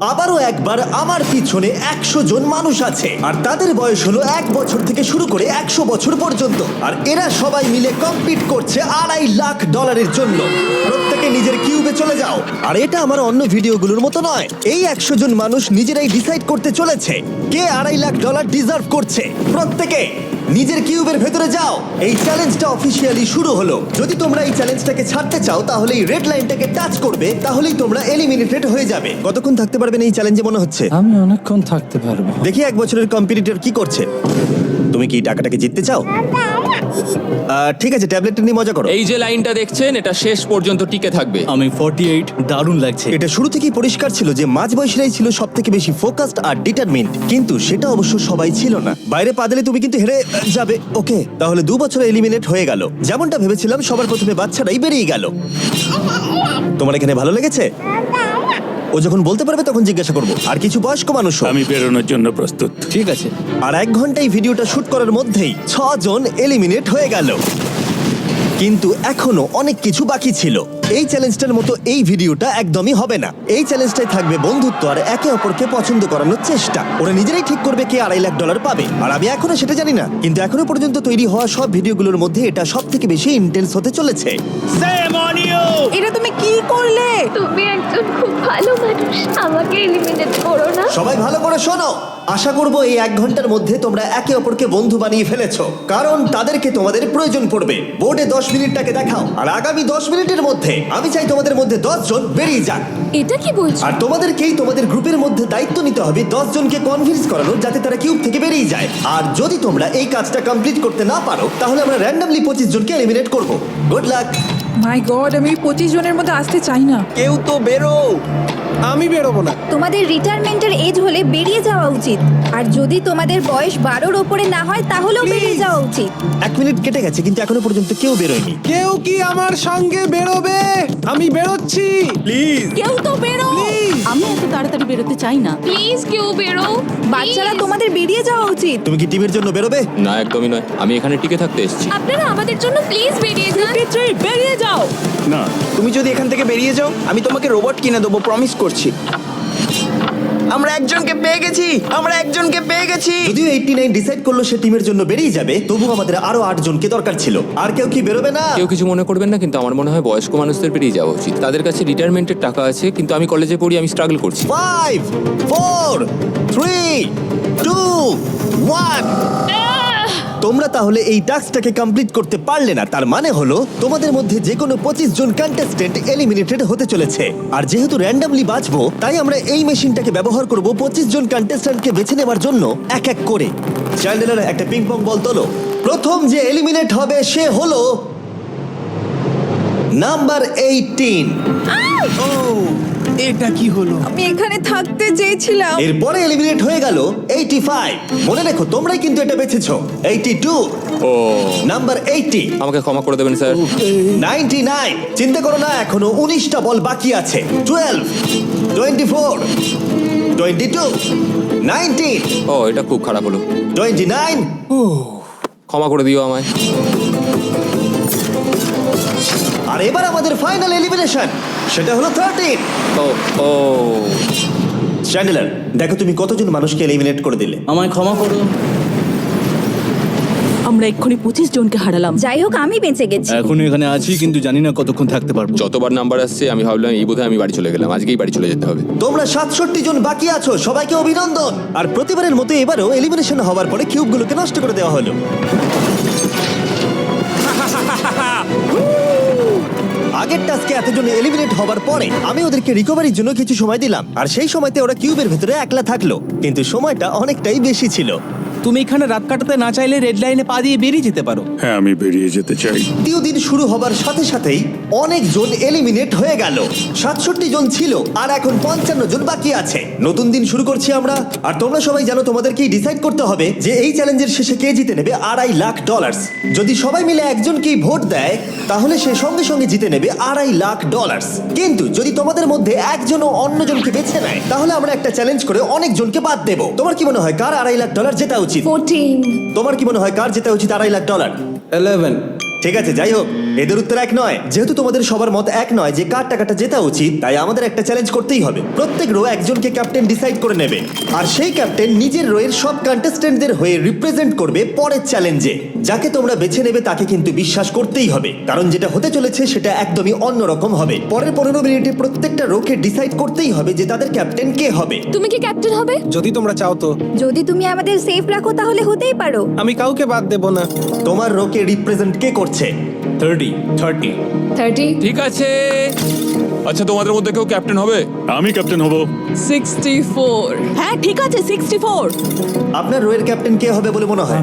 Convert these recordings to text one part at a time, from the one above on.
আবারও একবার আমার পিছনে 100 জন মানুষ আছে আর তাদের বয়স হলো 1 বছর থেকে শুরু করে 100 বছর পর্যন্ত। আর এরা সবাই মিলে কম্পিট করছে $2.5 লাখ জন্য। প্রত্যেকে নিজের কিউবে চলে যাও। আর এটা আমার অন্য ভিডিওগুলোর মতো নয়, এই 100 জন মানুষ নিজেরাই ডিসাইড করতে চলেছে কে $2.5 লাখ ডিজার্ভ করছে। প্রত্যেকে নিজের কিউবের ভেতরে যাও। এই চ্যালেঞ্জটা অফিসিয়ালি শুরু হলো। যদি তোমরা এই চ্যালেঞ্জটাকে ছাড়তে চাও তাহলে এই রেড লাইনটাকে টাচ করবে, তাহলেই তোমরা এলিমিনেটেড হয়ে যাবে। কতক্ষণ থাকতে পারবেন এই চ্যালেঞ্জে মনে হচ্ছে? আমি অনেকক্ষণ থাকতে পারবো। দেখি 1 বছরের কম্পিটিটর কি করছে। তুমি কি টাকাটাকে জিততে চাও? ঠিক আছে, ট্যাবলেটটা নিয়ে মজা করো। এই যে লাইনটা দেখছেন এটা শেষ পর্যন্ত টিকে থাকবে। আমি 48, দারুণ লাগছে। এটা শুরু থেকেই পরিষ্কার ছিল যে মাঝবয়সীরাই ছিল সব থেকে বেশি ফোকাসড আর ডিটারমিন্ড, কিন্তু সেটা অবশ্য সবাই ছিল না। বাইরে পা দিলে তুমি কিন্তু হেরে যাবে। ওকে, তাহলে 2 বছর এলিমিনেট হয়ে গেল। যেমনটা ভেবেছিলাম সবার প্রথমে বাচ্চারাই বেরিয়ে গেল। তোমার এখানে ভালো লেগেছে? ও যখন বলতে পারবে তখন জিজ্ঞাসা করবো। আর কিছু বয়স্ক মানুষ। আমি বেরোনোর জন্য প্রস্তুত। ঠিক আছে। আর 1 ঘন্টায় ভিডিওটা শুট করার মধ্যেই 6 জন এলিমিনেট হয়ে গেল। কিন্তু এখনো অনেক কিছু বাকি ছিল। এই চ্যালেঞ্জটার মতো এই ভিডিওটা একদমই হবে না। এই চ্যালেঞ্জটাই থাকবে বন্ধুত্ব আর একে অপরকে পছন্দ করানোর চেষ্টা। ওরা নিজেরাই ঠিক করবে কে $2.5 লাখ পাবে। আর আমি এখনো সেটা জানি না, কিন্তু এখনো পর্যন্ত তৈরি হওয়া সব ভিডিওগুলোর মধ্যে এটা সব থেকে বেশি ইন্টেন্স হতে চলেছে। এটা তুমি কি করলে? তুমি একজন খুব ভালো মানুষ, আমাকে এলিমিনেট করো না। সবাই ভালো করে শোনো। আশা করব এই 1 ঘন্টার মধ্যে তোমরা একে অপরকে বন্ধু বানিয়ে ফেলেছো, কারণ তাদেরকে তোমাদের প্রয়োজন পড়বে। বোর্ডে 10 মিনিটটাকে দেখাও, আর আগামী 10 মিনিটের মধ্যে আমি চাই তোমাদের মধ্যে 10 জন বেরিয়ে যাক। এটা কি বলছো? আর তোমাদেরকেই তোমাদের গ্রুপের মধ্যে দায়িত্ব নিতে হবে 10 জনকে কনভিন্স করানোর যাতে তারা কিউব থেকে বেরিয়ে যায়। আর যদি তোমরা এই কাজটা কমপ্লিট করতে না পারো তাহলে আমরা র্যান্ডমলি 25 জনকে এলিমিনেট করব। Good luck. মাই গড, আমি 25 জনের মধ্যে আসতে চাই না। কেউ তো বেরো। আমি বেরোবো না। তোমাদের রিটায়ারমেন্টের এজ হলে বেরিয়ে যাওয়া উচিত। আর যদি তোমাদের বয়স 12-র ওপরে না হয় তাহলেও বেরিয়ে যাওয়া উচিত। 1 মিনিট কেটে গেছে কিন্তু এখনো পর্যন্ত কেউ বেরোয়নি। কেউ কি আমার সঙ্গে বেরোবে? আমি বেরোচ্ছি। প্লিজ কেউ তো বেরো। আমি এত তাড়াতাড়ি বেরোতে চাই না। প্লিজ কেউ বেরো। বাচ্চারা, তোমাদের বেরিয়ে যাওয়া উচিত। তুমি কি টিমের জন্য বেরোবে? না, একদমই নয়, আমি এখানে টিকে থাকতে এসেছি। আপনারা আমাদের জন্য প্লিজ বেরিয়ে যান। বেরিয়ে যাও। না, তুমি যদি এখান থেকে বেরিয়ে যাও আমি তোমাকে রোবট কিনে দেবো, প্রমিস করছি। আমরা একজনকে পেয়ে গেছি, আমরা একজনকে পেয়ে গেছি। যদিও 89 ডিসাইড করলো সে টিমের জন্য বেরিয়ে যাবে, তবু আমাদের আরো 8 জনকে দরকার ছিল। আর কেউ কি বেরোবে না? কেউ কিছু মনে করবেন না, কিন্তু আমার মনে হয় বয়স্ক মানুষদের বেরিয়ে যাওয়া উচিত। তাদের কাছে রিটায়ারমেন্টের টাকা আছে, কিন্তু আমি কলেজে পড়ি, আমি স্ট্রাগল করছি। 5 4 3 2 1। তোমরা তাহলে এই টাস্কটাকে কমপ্লিট করতে পারলে না, তার মানে হলো তোমাদের মধ্যে যে কোনো 25 জন কন্টেস্টেন্ট এলিমিনেটেড হতে চলেছে। আর যেহেতু র্যান্ডমলি বাঁচবো, তাই আমরা এই মেশিনটাকে ব্যবহার করব 25 জন কন্টেস্টেন্টকে বেছে নেবার জন্য এক এক করে। চ্যান্ডেলার, একটা পিং পং বল তোলো। প্রথম যে এলিমিনেট হবে সে হলো নাম্বার 18। এটা কি হলো? আমি এখানে থাকতে চেয়েছিলাম। এরপরে এলিমিনেট হয়ে গেল 85। মনে রেখো তোমরাই কিন্তু এটা বেছেছো। 82, ও, নাম্বার 80, আমাকে ক্ষমা করে দেবেন স্যার। 99। চিন্তা করো না, এখনো 19টা বল বাকি আছে। 12, 24, 22, 19, ও, এটা খুব খারাপ হলো। 29, ক্ষমা করে দিও আমায়। আর এবার আমাদের ফাইনাল এলিমিনেশন, সেটা হলো 13। ও ও, চ্যান্ডেলার, দেখো তুমি কতজন মানুষকে এলিমিনেট করে দিলে। আমায় ক্ষমা করো। আমরা এক্ষুনি 25 জনকে হারালাম। যাই হোক, আমি বেঁচে গেছি। এখনো এখানে আছি, কিন্তু জানি না কতক্ষণ থাকতে পারবো। যতবার নাম্বার আসছে আমি ভাবলাম এই বোধহয় আমি বাড়ি চলে গেলাম, আজকেই বাড়ি চলে যেতে হবে। তোমরা 67 জন বাকি আছো, সবাইকে অভিনন্দন। আর প্রতিবারের মতো এবারও এলিমিনেশন হওয়ার পরে কিউবগুলোকে নষ্ট করে দেওয়া হলো। আগের টাস্কে এতজন এলিমিনেট হবার পরে আমি ওদেরকে রিকভারির জন্য কিছু সময় দিলাম, আর সেই সময়তে ওরা কিউবের ভেতরে একলা থাকলো, কিন্তু সময়টা অনেকটাই বেশি ছিল। তুমি এখানে রাত কাটাতে না চাইলে রেড লাইনে পা দিয়ে বেরিয়ে যেতে পারো। হ্যাঁ, আমি বেরিয়ে যেতে চাই। দ্বিতীয় দিন শুরু হবার সাথে সাথেই অনেক জন এলিমিনেট হয়ে গেল। 67 জন ছিল আর এখন 55 জন বাকি আছে। নতুন দিন শুরু করছি আমরা, আর তোমরা সবাই জানো তোমাদেরকেই ডিসাইড করতে হবে যে এই চ্যালেঞ্জের শেষে কে জিতে নেবে $2.5 লাখ। যদি সবাই মিলে একজনকেই ভোট দেয় তাহলে সে সঙ্গে সঙ্গে জিতে নেবে $2.5 লাখ। কিন্তু যদি তোমাদের মধ্যে একজনও অন্যজনকে বেছে নেয় তাহলে আমরা একটা চ্যালেঞ্জ করে অনেক জনকে বাদ দেবো। তোমার কি মনে হয় কার $2.5 লাখ জেতা উচিত? 14। তোমার কি মনে হয় কার জেতা উচিত $2.5 লাখ? 11। ঠিক আছে, যাই হোক, এদের উত্তর এক নয়। যেহেতু তোমাদের সবার মত এক নয় যে কার টাকাটা জেতা উচিত, তাই আমাদের একটা চ্যালেঞ্জ করতেই হবে। প্রত্যেক রো একজনকে ক্যাপ্টেন ডিসাইড করে নেবে, আর সেই ক্যাপ্টেন নিজের রোয়ের সব কন্টেস্টেন্টদের হয়ে রিপ্রেজেন্ট করবে পরের চ্যালেঞ্জে। যাকে তোমরা বেছে নেবে তাকে কিন্তু বিশ্বাস করতেই হবে, কারণ যেটা হতে চলেছে সেটা একদমই অন্যরকম হবে। পরের 15 মিনিটে প্রত্যেকটা রোকে ডিসাইড করতেই হবে যে তাদের ক্যাপ্টেন কে হবে। তুমি কি ক্যাপ্টেন হবে? যদি তোমরা চাও তো। যদি তুমি আমাদের সেফ রাখো তাহলে হতেই পারো। আমি কাউকে বাদ দেব না। তোমার রোকে রিপ্রেজেন্ট কে করছে? 30 ঠিক আছে। আচ্ছা, তোমাদের মধ্যে কেউ ক্যাপ্টেন হবে? আমি ক্যাপ্টেন হব। 64। হ্যাঁ ঠিক আছে 64। আপনার রোয়ের ক্যাপ্টেন কে হবে বলে মনে হয়?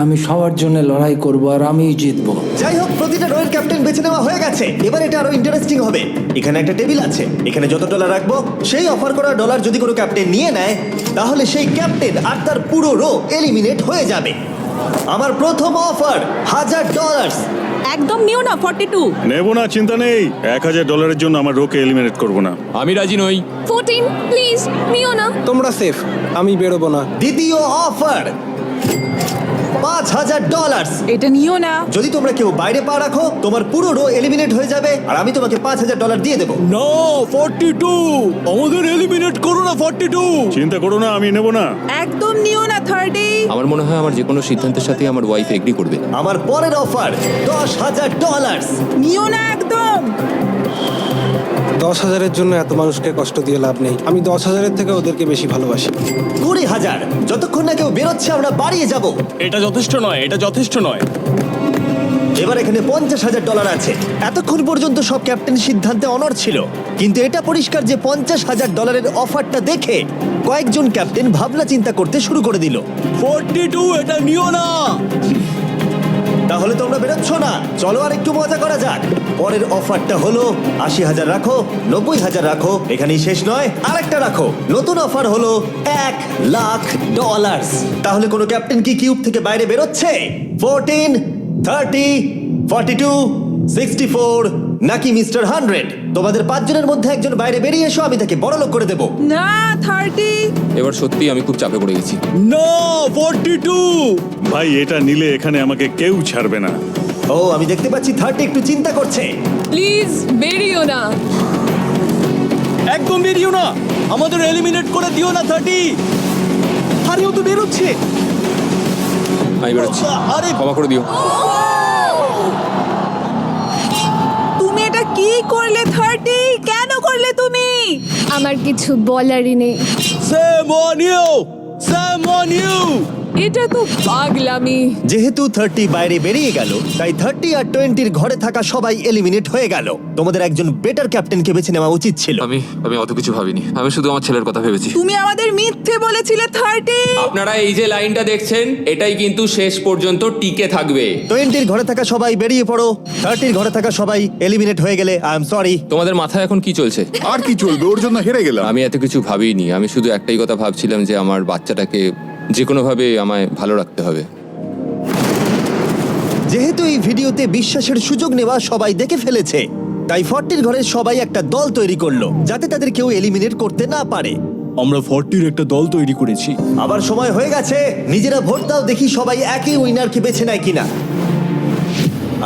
আমি সবার জন্য লড়াই করব আর আমিই জিতবো। যাই হোক, প্রতিটা রোয়ের ক্যাপ্টেন বেছে নেওয়া হয়ে গেছে। এবার এটা আরো ইন্টারেস্টিং হবে। এখানে একটা টেবিল আছে, এখানে যত ডলার রাখবো সেই অফার করা ডলার যদি কোনো ক্যাপ্টেন নিয়ে নেয়, তাহলে সেই ক্যাপ্টেন আর তার পুরো রো এলিমিনেট হয়ে যাবে। আমার প্রথম অফার $1000। একদম নিও না 42। নেব না, চিন্তা নেই। $1000 জন্য আমার রোকে এলিমিনেট করব না। আমি রাজি নই। 14 প্লিজ নিও না। তোমরা সেফ, আমি বেরোবো না। দ্বিতীয় অফার $5000। এটা নিও না। যদি তোমরা কেউ বাইরে পা রাখো, তোমার পুরো রো এলিমিনেট হয়ে যাবে, আর আমি তোমাকে $5000 দিয়ে দেবো। না 42, আমাদের এলিমিনেট করো না 42। চিন্তা করো না, আমি নেব না। একদম নিও না 30। আমার মনে হয় আমার যে কোনো সিদ্ধান্তের সাথে আমার ওয়াইফ এগ্রি করবে। আমার পরের অফার $10000। নিও না একদম। 10,000-এর জন্য এত মানুষকে কষ্ট দিয়ে লাভ নেই। আমি 10,000-এর থেকে ওদেরকে বেশি ভালোবাসি। 20,000। যতক্ষণ না কেউ বেরোচ্ছে আমরা বাড়িয়ে যাব। এটা যথেষ্ট নয়, এটা যথেষ্ট নয়। এবার এখানে $50,000 আছে। এতক্ষণ পর্যন্ত সব ক্যাপ্টেন সিদ্ধান্তে অনড় ছিল, কিন্তু এটা পরিষ্কার যে $50,000-এর অফারটা দেখে কয়েকজন ক্যাপ্টেন ভাবনা চিন্তা করতে শুরু করে দিল। 42, এটা নিও না। তাহলে তোমরা বেরোচ্ছ না? চলো আর একটু মজা করা যাক। পরের অফারটা হলো 80,000 রাখো, 90,000 রাখো, এখানেই শেষ নয়, আরেকটা রাখো। নতুন অফার হলো $1,00,000। তাহলে কোনো ক্যাপ্টেন কি কিউব থেকে বাইরে বেরোচ্ছে? 14, 30, 42, 64 নাকি মিস্টার 100? তোমাদের 5 জনের মধ্যে একজন বাইরে বেরিয়ে এসো, আমি তাকে বড়লোক করে দেবো। না 30। এবার সত্যি আমি খুব চাপে পড়ে গেছি। না 42। ভাই, এটা নিলে এখানে আমাকে কেউ ছাড়বে না। ও, আমি দেখতে পাচ্ছি 30 একটু চিন্তা করছে। প্লিজ বেরিও না। একদম বেরিও না, আমাদের এলিমিনেট করে দিও না 30। আরে ও তো বেরোচ্ছে। আমি বেরোচ্ছি, আরে ক্ষমা করে দিও। তুমি এটা কি করলে 30? কেন করলে তুমি? আমার কিছু বলারই নেই। Shame on you! Shame on you! এটা তো পাগলামি। যেহেতু 30 বাইরে বেরিয়ে গেল, তাই 30 আর 20-র ঘরে থাকা সবাই এলিমিনেট হয়ে গেল। তোমাদের একজন বেটার ক্যাপ্টেনকে বেছে নেওয়া উচিত ছিল। আমি অত কিছু ভাবিনি, আমি শুধু আমার ছেলের কথা ভেবেছি। তুমি আমাদের মিথ্যে বলেছিলে 30। আপনারা এই যে লাইনটা দেখছেন, এটাই কিন্তু শেষ পর্যন্ত টিকে থাকবে। 20-র ঘরে থাকা সবাই বেরিয়ে পড়ো। 30-র ঘরে থাকা সবাই এলিমিনেট হয়ে গেলে আই এম সরি। তোমাদের মাথায় এখন কি চলছে? আর কি চলবে, ওর জন্য হেরে গেলাম। আমি এত কিছু ভাবিনি, আমি শুধু একটাই কথা ভাবছিলাম যে আমার বাচ্চাটাকে যে কোনোভাবে আমায় ভালো রাখতে হবে। যেহেতু এই ভিডিওতে বিশ্বাসের সুযোগ নেওয়া সবাই দেখে ফেলেছে, তাই 40-র ঘরের সবাই একটা দল তৈরি করলো যাতে তাদের কেউ এলিমিনেট করতে না পারে। আমরা 40-র একটা দল তৈরি করেছি। আবার সময় হয়ে গেছে, নিজেরা ভোট দাও, দেখি সবাই একই উইনারকে বেছে নেয় কিনা।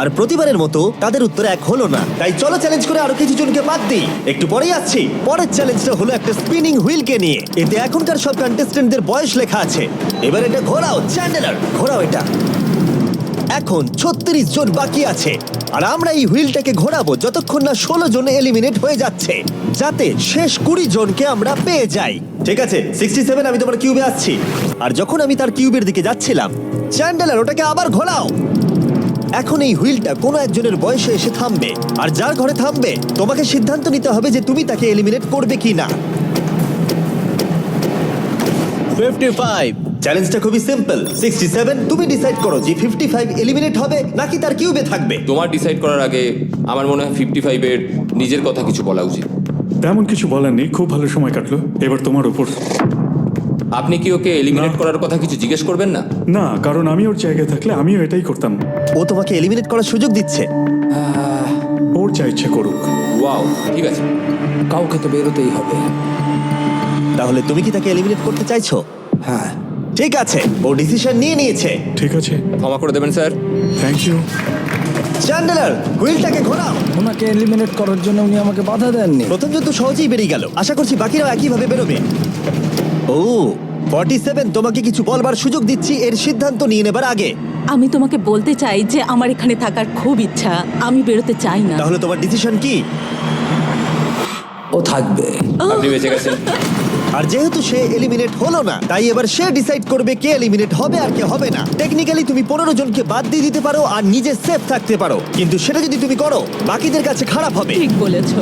আর প্রতিবারের মতো তাদের উত্তর এক হলো না, তাই চলো চ্যালেঞ্জ করে আরো কিছু জনকে বাদ দিই। একটু পরেই আসছি। পরের চ্যালেঞ্জটা হলো একটা স্পিনিং হুইলকে নিয়ে। এতে এখনকার সব কন্টেস্টেন্টদের বয়স লেখা আছে। এবার এটা ঘোরাও, চ্যান্ডেলার ঘোরাও এটা। এখন 36 জন বাকি আছে, আর আমরা এই হুইলটাকে ঘোরাবো যতক্ষণ না 16 জন এলিমিনেট হয়ে যাচ্ছে, যাতে শেষ 20 জনকে আমরা পেয়ে যাই। ঠিক আছে 67, আমি তোমার কিউবে আসছি। আর যখন আমি তার কিউবের দিকে যাচ্ছিলাম, চ্যান্ডেলার ওটাকে আবার ঘোরাও। এখন এই হুইলটা কোনো একজনের বয়সে এসে থামবে, আর যার ঘরে থামবে তোমাকে সিদ্ধান্ত নিতে হবে যে তুমি তাকে এলিমিনেট করবে কি না। 55। চ্যালেঞ্জটা খুবই সিম্পল। 67, তুমি ডিসাইড করো যে 55 এলিমিনেট হবে নাকি তার কিউবে থাকবে। তোমার ডিসাইড করার আগে আমার মনে হয় 55-এর নিজের কথা কিছু বলা উচিত। তেমন কিছু বলার নেই, খুব ভালো সময় কাটলো। এবার তোমার উপর। আপনি কি ওকে এলিমিনেট করার কথা কিছু জিজ্ঞেস করবেন না? না, কারণ আমি ওর জায়গায় থাকলে আমিও এটাই করতাম। ও তোমাকে এলিমিনেট করার সুযোগ দিচ্ছে। ওর যা ইচ্ছে করুক। ওয়াও, ঠিক আছে। কাউকে তো বেরোতেই হবে। তাহলে তুমি কি তাকে এলিমিনেট করতে চাইছো? হ্যাঁ। ঠিক আছে, ও ডিসিশন নিয়ে নিয়েছে। ঠিক আছে, ক্ষমা করে দেবেন স্যার। Thank you. চ্যান্ডেলার হুইলটাকে ঘোরাও। ওনাকে এলিমিনেট করার জন্য উনি আমাকে বাধা দেননি। প্রথম জন তো সহজেই বেরিয়ে গেল, আশা করছি বাকিরাও একইভাবে বেরোবে। ও 47, তোমাকে কিছু বলবার সুযোগ দিচ্ছি এর সিদ্ধান্ত নিয়ে নেবার আগে। আমি তোমাকে বলতে চাই যে আমার এখানে থাকার খুব ইচ্ছা, আমি বেরোতে চাই না। তাহলে তোমার ডিসিশন কি? ও থাকবে। আপনি বেঁচে গেছেন। আর যেহেতু সে এলিমিনেট হলো না, তাই এবার সে ডিসাইড করবে কে এলিমিনেট হবে আর কে হবে না। টেকনিক্যালি তুমি 15 জনকে বাদ দিয়ে দিতে পারো আর নিজে সেফ থাকতে পারো, কিন্তু সেটা যদি তুমি করো বাকিদের কাছে খারাপ হবে। ঠিক বলেছো।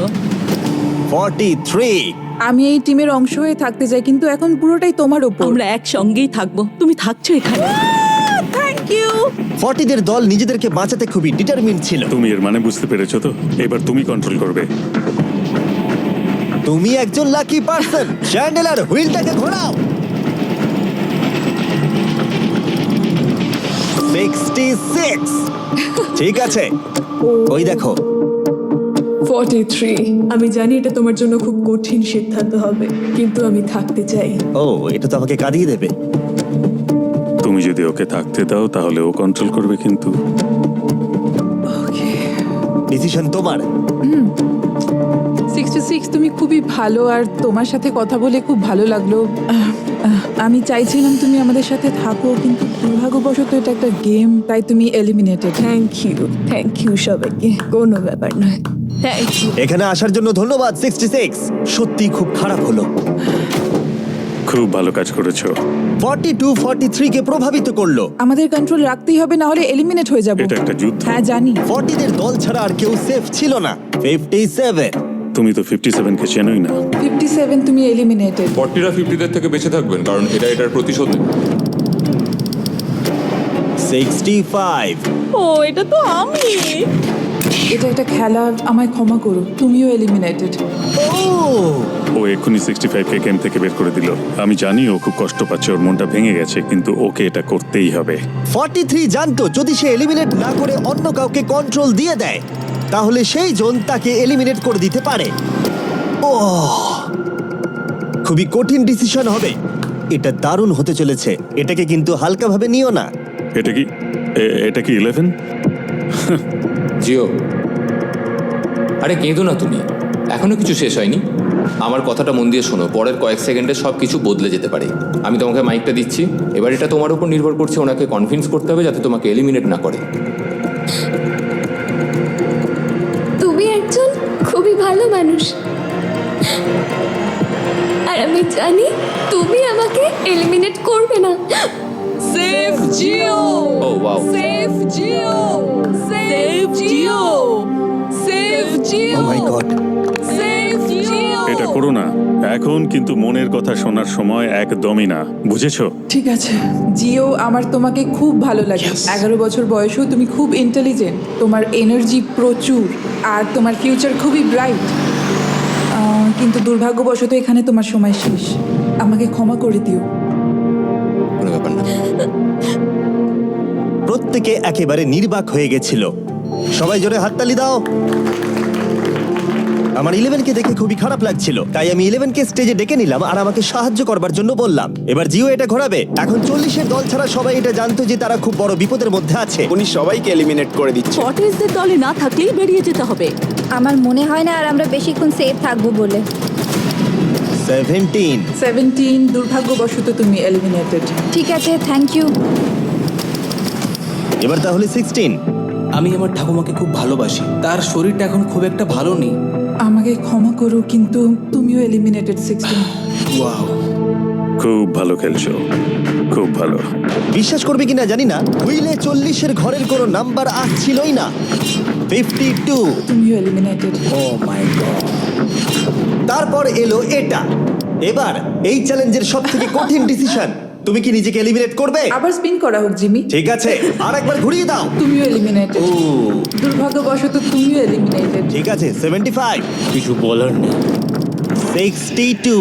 43। আমি এই টিমের অংশ হয়ে থাকতে চাই, কিন্তু এখন পুরোটাই তোমার উপর। আমরা একসঙ্গেই থাকবো, তুমি থাকছো এখানে। Thank you. 40 দের দল নিজেদেরকে বাঁচাতে খুবই ডিটারমিন্ড ছিল। তুমি এর মানে বুঝতে পেরেছো তো? এবার তুমি কন্ট্রোল করবে। তুমি একজন লাকি পারসন। চ্যান্ডেলার হুইলটাকে ঘোরাও। 66। ঠিক আছে, ওই দেখো। 43। আমি জানি এটা তোমার জন্য খুব কঠিন সিদ্ধান্ত হবে, কিন্তু আমি থাকতে চাই। ও, এটা তো আমাকে কাঁদিয়ে দেবে। তুমি যদি ওকে থাকতে দাও তাহলে ও কন্ট্রোল করবে, কিন্তু ডিসিশন তোমার। 66, তুমি খুবই ভালো আর তোমার সাথে কথা বলে খুব ভালো লাগলো। আমি চাইছিলাম তুমি আমাদের সাথে থাকো, কিন্তু দুর্ভাগ্যবশত এটা একটা গেম, তাই তুমি এলিমিনেটেড। থ্যাংক ইউ সবাইকে, কোনো ব্যাপার নয়। Thank you. এখানে আসার জন্য ধন্যবাদ 66। সত্যি খুব খারাপ হলো। খুব ভালো কাজ করেছো। 42 43 কে প্রভাবিত করলো। আমাদের কন্ট্রোল রাখতেই হবে, না হলে এলিমিনেট হয়ে যাব। এটা একটা যুদ্ধ। হ্যাঁ জানি। 40 দের দল ছাড়া আর কেউ সেফ ছিল না। 57। তুমি তো 57 কে চেনোই না। 57, তুমি এলিমিনেটেড। 40রা 50দের থেকে বেঁচে থাকবেন, কারণ এটা এটার প্রতিশোধ নেবে। 65। ও, এটা তো আমি। এটা একটা খেলা, আমায় ক্ষমা করো, তুমিও এলিমিনেটেড। ও এক্ষুনি 65 কে গেম থেকে বের করে দিল। আমি জানি ও খুব কষ্ট পাচ্ছে, ওর মনটা ভেঙে গেছে, কিন্তু ওকে এটা করতেই হবে। 43 জানতো যদি সে এলিমিনেট না করে অন্য কাউকে কন্ট্রোল দিয়ে দেয়, তাহলে সেই জন তাকে এলিমিনেট করে দিতে পারে। ও, খুবই কঠিন ডিসিশন হবে। এটা দারুণ হতে চলেছে। এটাকে কিন্তু হালকাভাবে নিও না। এটা কি 11? জিও, আরে কেঁদো না তুমি, এখনো কিছু শেষ হয়নি। আমার কথাটা মন দিয়ে শোনো, পরের কয়েক সেকেন্ডে সব কিছু বদলে যেতে পারে। আমি তোমাকে মাইকটা দিচ্ছি, এবার এটা তোমার উপর নির্ভর করছে ওনাকে কনভিন্স করতে হবে যাতে তোমাকে এলিমিনেট না করে। তুমি একজন খুবই ভালো মানুষ, আর আমি জানি তুমি আমাকে এলিমিনেট করবে না। Save Jio. Oh wow, save Jio. Save Jio. Save Jio. Oh my god. Save Jio. এটা করো না এখন, কিন্তু মনের কথা শোনার সময় একদমই না, বুঝেছো? ঠিক আছে জিও, আমার তোমাকে খুব ভালো লাগে। 11 বছর বয়সেও তুমি খুব ইন্টেলিজেন্ট, তোমার এনার্জি প্রচুর, আর তোমার ফিউচার খুবই ব্রাইট। কিন্তু দুর্ভাগ্যবশত এখানে তোমার সময় শেষ। আমাকে ক্ষমা করে দিও। কোনো ব্যাপার না। প্রত্যেকে একেবারে নির্বাক হয়ে গেছিল। সবাই জোরে হাততালি দাও। আমার 11 কে দেখে খুবই খারাপ লাগছিল, তাই আমি 11 কে স্টেজে ডেকে নিলাম আর আমাকে সাহায্য করবার জন্য বললাম। এবার জিও এটা ঘোরাবে। এখন 40 এর দল ছাড়া সবাই এটা জানতো যে তারা খুব বড় বিপদের মধ্যে আছে। উনি সবাইকে এলিমিনেট করে দিচ্ছে। 40 দের দলে না থাকলেই বেরিয়ে যেতে হবে। আমার মনে হয় না আর আমরা বেশিক্ষণ সেফ থাকবো বলে। 17। দুর্ভাগ্যবশত তুমি এলিমিনেটেড। ঠিক আছে, থ্যাংক ইউ। এবার তাহলে 16। আমি আমার ঠাকুমাকে খুব ভালোবাসি, তার শরীরটা এখন খুব একটা ভালো নেই। আমাকে ক্ষমা করো, কিন্তু তুমিও এলিমিনেটেড 16। ওয়াও, খুব ভালো খেলছো, খুব ভালো। বিশ্বাস করবে কিনা জানি না, হুইলে 40 এর ঘরের কোনো নাম্বার আসছিলই না। 52। তুমিও এলিমিনেটেড। O my god. তারপর এলো এটা। এবার এই চ্যালেঞ্জের সবথেকে কঠিন ডিসিশন। তুমি কি নিজেকে এলিমিনেট করবে? আবার স্পিন করা হোক জিমি। ঠিক আছে, আর একবার ঘুরিয়ে দাও। তুমিও এলিমিনেটেড। ও, দুর্ভাগ্যবশত তুমিও এলিমিনেটেড। ঠিক আছে, 75। কিছু বলার নেই। 62।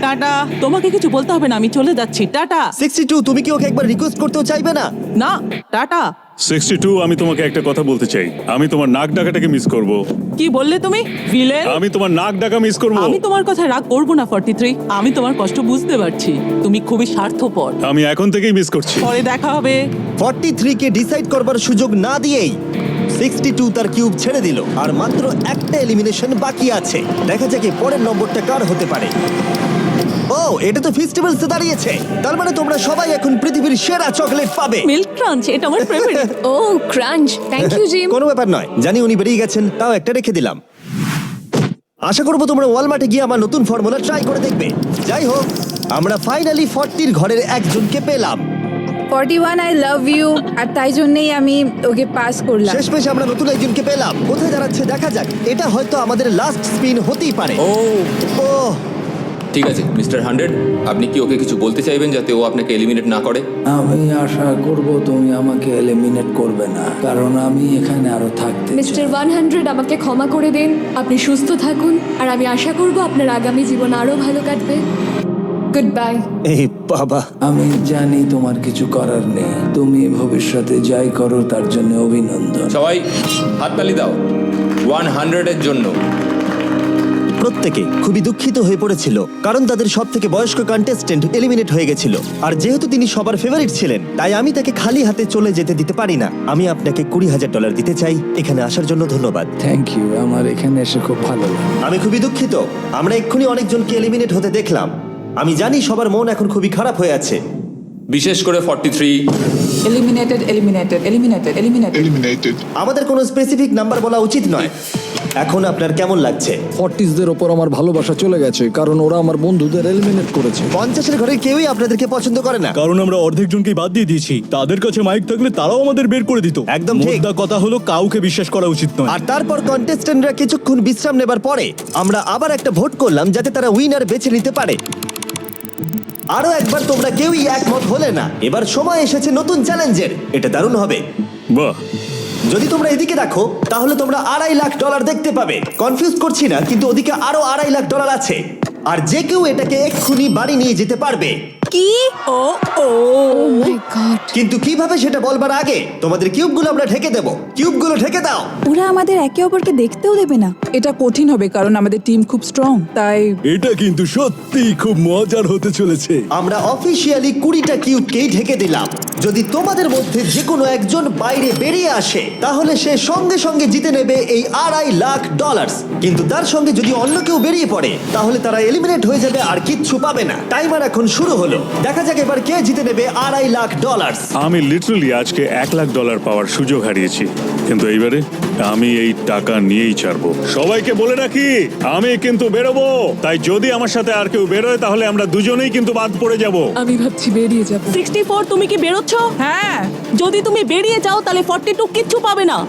টাটা, তোমাকে কিছু বলতে হবে না, আমি চলে যাচ্ছি। টাটা। 62, তুমি কি ওকে একবার রিকোয়েস্ট করতেও চাইবে না? না, টাটা। 62, আমি তোমাকে একটা কথা বলতে চাই। আমি তোমার নাক ডাকাটাকে মিস করব। কি বললে তুমি? ভিলেন? আমি তোমার নাক ডাকা মিস করব। আমি তোমার কথা রাগ করব না 43। আমি তোমার কষ্ট বুঝতে পারছি, তুমি খুবই স্বার্থপর। আমি এখন থেকেই মিস করছি। পরে দেখা হবে। 43 কে ডিসাইড করবার সুযোগ না দিয়েই 62 তার কিউব ছেড়ে দিল আর মাত্র একটা এলিমিনেশন বাকি আছে। দেখা যাক এর পরের নম্বরটা কার হতে পারে। ও, এটা তো ফেস্টিভ্যালস এ দাঁড়িয়েছে। তার মানে তোমরা সবাই এখন পৃথিবীর সেরা চকলেট পাবে। মিল্ক ক্রাঞ্চ, এটা আমার ফেভারিট। ও ক্রাঞ্চ, থ্যাংক ইউ জিম। কোনো ব্যাপার নয়, জানি উনি বেরিয়ে গেছেন, তাও একটা রেখে দিলাম। আশা করবো তোমরা ওয়ালমার্টে গিয়ে আমার নতুন ফর্মুলা ট্রাই করে দেখবে। যাই হোক, আমরা ফাইনালি 40 ঘরের একজনকে পেলাম। 41 আই লাভ ইউ, আর তাই জন্যই আমি ওকে পাস করলাম। শেষমেশ আমরা নতুন একজনকে পেলাম। কোথায় দাঁড়াচ্ছে দেখা যাক। এটা হয়তো আমাদের লাস্ট স্পিন হতেই পারে। ও ও ঠিক আছে মিস্টার 100, আপনি কি ওকে কিছু বলতে চাইবেন যাতে ও আপনাকে এলিমিনেট না করে? আমি আশা করব তুমি আমাকে এলিমিনেট করবে না, কারণ আমি এখানে আরো থাকতে চাই। মিস্টার 100 আমাকে ক্ষমা করে দিন। আপনি সুস্থ থাকুন আর আমি আশা করব আপনার আগামী জীবন আরো ভালো কাটবে। Good bye. এই বাবা, আমি জানি তোমার কিছু করার নেই, তুমি ভবিষ্যতে যাই করো তার জন্য অভিনন্দন। সবাই হাততালি দাও 100 এর জন্য। প্রত্যেকে খুবই দুঃখিত হয়ে পড়েছিল কারণ তাদের সব থেকে বয়স্ক কন্টেস্টেন্ট এলিমিনেট হয়ে গেছিল। আর যেহেতু তিনি সবার ফেভারিট ছিলেন, তাই আমি তাকে খালি হাতে চলে যেতে দিতে পারি না। আমি আপনাকে $20,000 দিতে চাই। এখানে আসার জন্য ধন্যবাদ। থ্যাংক ইউ, আমার এখানে এসে খুব ভালো লাগে। আমি খুবই দুঃখিত, আমরা এক্ষুনি অনেকজনকে এলিমিনেট হতে দেখলাম। আমি জানি সবার মন এখন খুবই খারাপ হয়ে আছে। বিশেষ করে 43। Eliminated, eliminated, eliminated, eliminated. আমাদের কোনো স্পেসিফিক নাম্বার বলা উচিত নয়। এখন আপনার কেমন লাগছে? 40দের ওপর আমার ভালোবাসা চলে গেছে, কারণ ওরা আমার বন্ধুদের এলিমিনেট করেছে। 50-এর ঘরের কেউই আপনাদেরকে পছন্দ করে না। কারণ আমরা অর্ধেক জনকেই বাদ দিয়ে দিয়েছি। তাদের কাছে মাইক থাকলে তারাও আমাদের বের করে দিত। একদম ঠিক। মোদ্দা কথা হলো কাউকে বিশ্বাস করা উচিত নয়। আর তারপর কন্টেস্টেন্টরা কিছুক্ষণ বিশ্রাম নেবার পরে আমরা আবার একটা ভোট করলাম যাতে তারা উইনার বেছে নিতে পারে। আরো একবার তোমরা কেউই একমত হলে না। এবার সময় এসেছে নতুন চ্যালেঞ্জের। এটা দারুণ হবে। বাহ, যদি তোমরা এদিকে দেখো তাহলে তোমরা $2.5 লাখ দেখতে পাবে। কনফিউজ করছি না, কিন্তু ওদিকে আরো $2.5 লাখ আছে। আর যে কেউ এটাকে এক্ষুনি বাড়ি নিয়ে যেতে পারবে। কি? ও ও মাই গড। কিন্তু কিভাবে সেটা বলবার আগে তোমাদের কিউবগুলো আমরা ঢেকে দেবো। কিউবগুলো ঢেকে দাও। ওরা আমাদের একে অপরকে দেখতেও দেবে না। এটা কঠিন হবে কারণ আমাদের টিম খুব স্ট্রং, তাই এটা কিন্তু সত্যি খুব মজার হতে চলেছে। আমরা অফিসিয়ালি 20টা কিউবকেই ঢেকে দিলাম। যদি তোমাদের মধ্যে যে কোনো একজন বাইরে বেরিয়ে আসে তাহলে সে সঙ্গে সঙ্গে জিতে নেবে এই $2.5 লাখ। কিন্তু তার সঙ্গে যদি অন্য কেউ বেরিয়ে পড়ে তাহলে তারা এলিমিনেট হয়ে যাবে আর কিচ্ছু পাবে না। টাইমার এখন শুরু হলো। দেখা যাক এবার কে জিতে নেবে $2.5 লাখ। আমি লিটারালি আজকে $1,00,000 পাওয়ার সুযোগ হারিয়েছি, কিন্তু এইবারে আমি এই টাকা নিয়েই ছাড়বো। সবাইকে বলে রাখি, আমি কিন্তু বেরোবো। তাই যদি আমার সাথে আর কেউ বেরোয় তাহলে আমরা দুজনেই কিন্তু বাদ পড়ে যাব। আমি ভাবছি বেরিয়ে যাব। 64 তুমি কি বেরোচ্ছ? হ্যাঁ, যদি তুমি বেরিয়ে যাও তাহলে 42 কিচ্ছু পাবে না।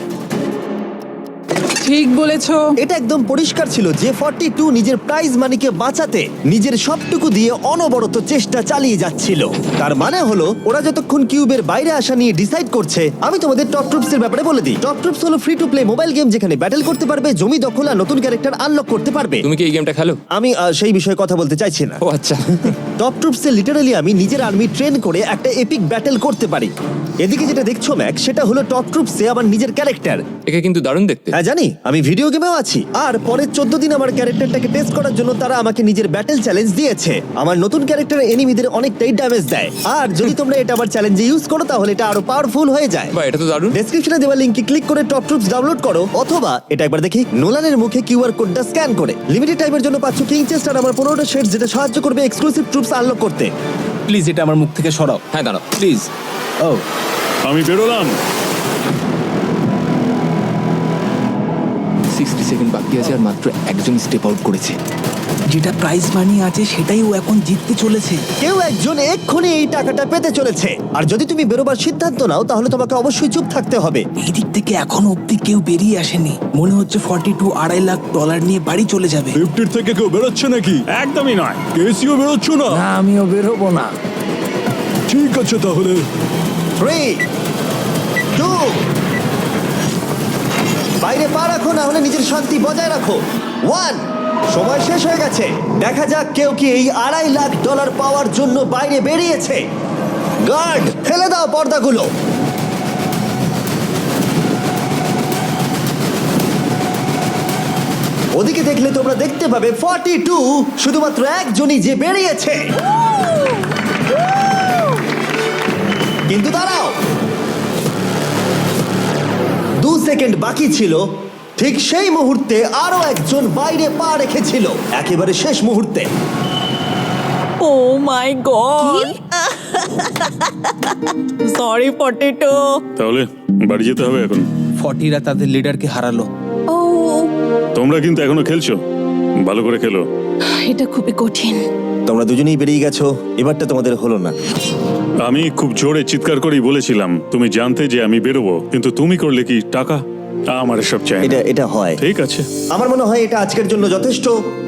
ঠিক বলেছো। এটা একদম পরিষ্কার ছিল যে 42 নিজের প্রাইজ মানিকে বাঁচাতে নিজের সবটুকু দিয়ে অনবরত চেষ্টা চালিয়ে যাচ্ছিল। তার মানে হলো ওরা যতক্ষণ কিউবের বাইরে আসা নিয়ে ডিসাইড করছে। আমি তোমাদের টপ ট্রুপস এর ব্যাপারে বলে দিই। টপ ট্রুপস হলো free to play mobile game যেখানে ব্যাটল করতে পারবে, জমি দখল আর নতুন ক্যারেক্টার আনলক করতে পারবে। তুমি কি এই গেমটা খেলো? আমি সেই বিষয়ে কথা বলতে চাইছি না। ও আচ্ছা। টপ ট্রুপসে লিটারালি আমি নিজের আর্মি ট্রেন করে একটা এপিক ব্যাটল করতে পারি। এদিকে যেটা দেখছো ম্যাক, সেটা হলো টপ ট্রুপসে আমার নিজের ক্যারেক্টার। একে কিন্তু দারুণ দেখতে। হ্যাঁ জানি, আমি ভিডিও গেমেও আছি। আর পরের 14 দিন আমার ক্যারেক্টারটাকে টেস্ট করার জন্য তারা আমাকে নিজের ব্যাটল চ্যালেঞ্জ দিয়েছে। আমার নতুন ক্যারেক্টার এনিমিদের অনেকটাই ড্যামেজ দেয়। আর যদি তোমরা এটা আমার চ্যালেঞ্জে ইউজ করো তাহলে এটা আরো পাওয়ারফুল হয়ে যায়। বাহ, এটা তো দারুণ। ডেসক্রিপশনে দেওয়া লিংকে ক্লিক করে টপ ট্রুপস ডাউনলোড করো, অথবা এটা একবার দেখি নোলানের মুখে কিউআর কোডটা স্ক্যান করে। লিমিটেড টাইমের জন্য পাচ্ছ কিং চেস্ট আর আমার 15টা শেডস, যেটা সাহায্য করবে এক্সক্লুসিভ ট্রুপস আনলক করতে। প্লিজ এটা আমার মুখ থেকে সরাও। হ্যাঁ দাঁড়াও। প্লিজ। ও আমি বেরোলাম। 60 সেকেন্ড বাকি আছে আর মাত্র একজন স্টেপ আউট করেছে। যেটা প্রাইজ মানি আছে সেটাই ও এখন জিততে চলেছে। কেউ একজন এক্ষুনি এই টাকাটা পেতে চলেছে। আর যদি তুমি বেরোবার সিদ্ধান্ত নাও তাহলে তোমাকে অবশ্যই চুপ থাকতে হবে। এই দিক থেকে এখনো অব্দি কেউ বেরিয়ে আসেনি। মনে হচ্ছে 42 $2.5 লাখ নিয়ে বাড়ি চলে যাবে। 50 থেকে কেউ বেরোচ্ছে নাকি? একদমই নয়। কেসিও বেরোচ্ছ না? না, আমিও বেরোবো না। ঠিক আছে তাহলে। 3, 2, বাইরে পা রাখো, না হলে নিজের শান্তি বজায় রাখো। 1, সময় শেষ হয়ে গেছে। দেখা যাক কেউ কি এই $2.5 লাখ পাওয়ার জন্য বাইরে বেরিয়েছে। গার্ড, ফেলে দাও পর্দাগুলো। ওদিকে দেখলে তোমরা দেখতে পাবে 42 শুধুমাত্র একজনই যে বেরিয়েছে। কিন্তু দাঁড়াও, 2 সেকেন্ড বাকি ছিল ঠিক সেই মুহূর্তে আরো একজন বাইরে পা রেখেছিল একেবারে শেষ মুহূর্তে। ও মাই গড সরি পটেটো। তাহলে বাড়ি যেতে হবে এখন। ফর্টিরা তাদের লিডারকে হারালো। ও তোমরা কিন্তু এখনো খেলছো, ভালো করে খেলো। এটা খুবই কঠিন। তোমরা দুজনেই বেরিয়ে গেছো, এবারটা তোমাদের হলো না। আমি খুব জোরে চিৎকার করেই বলেছিলাম তুমি জানতে যে আমি বেরোবো, কিন্তু তুমি করলে কি টাকা? আমার সব চাই না। এটা হয়। ঠিক আছে, আমার মনে হয় এটা আজকের জন্য যথেষ্ট।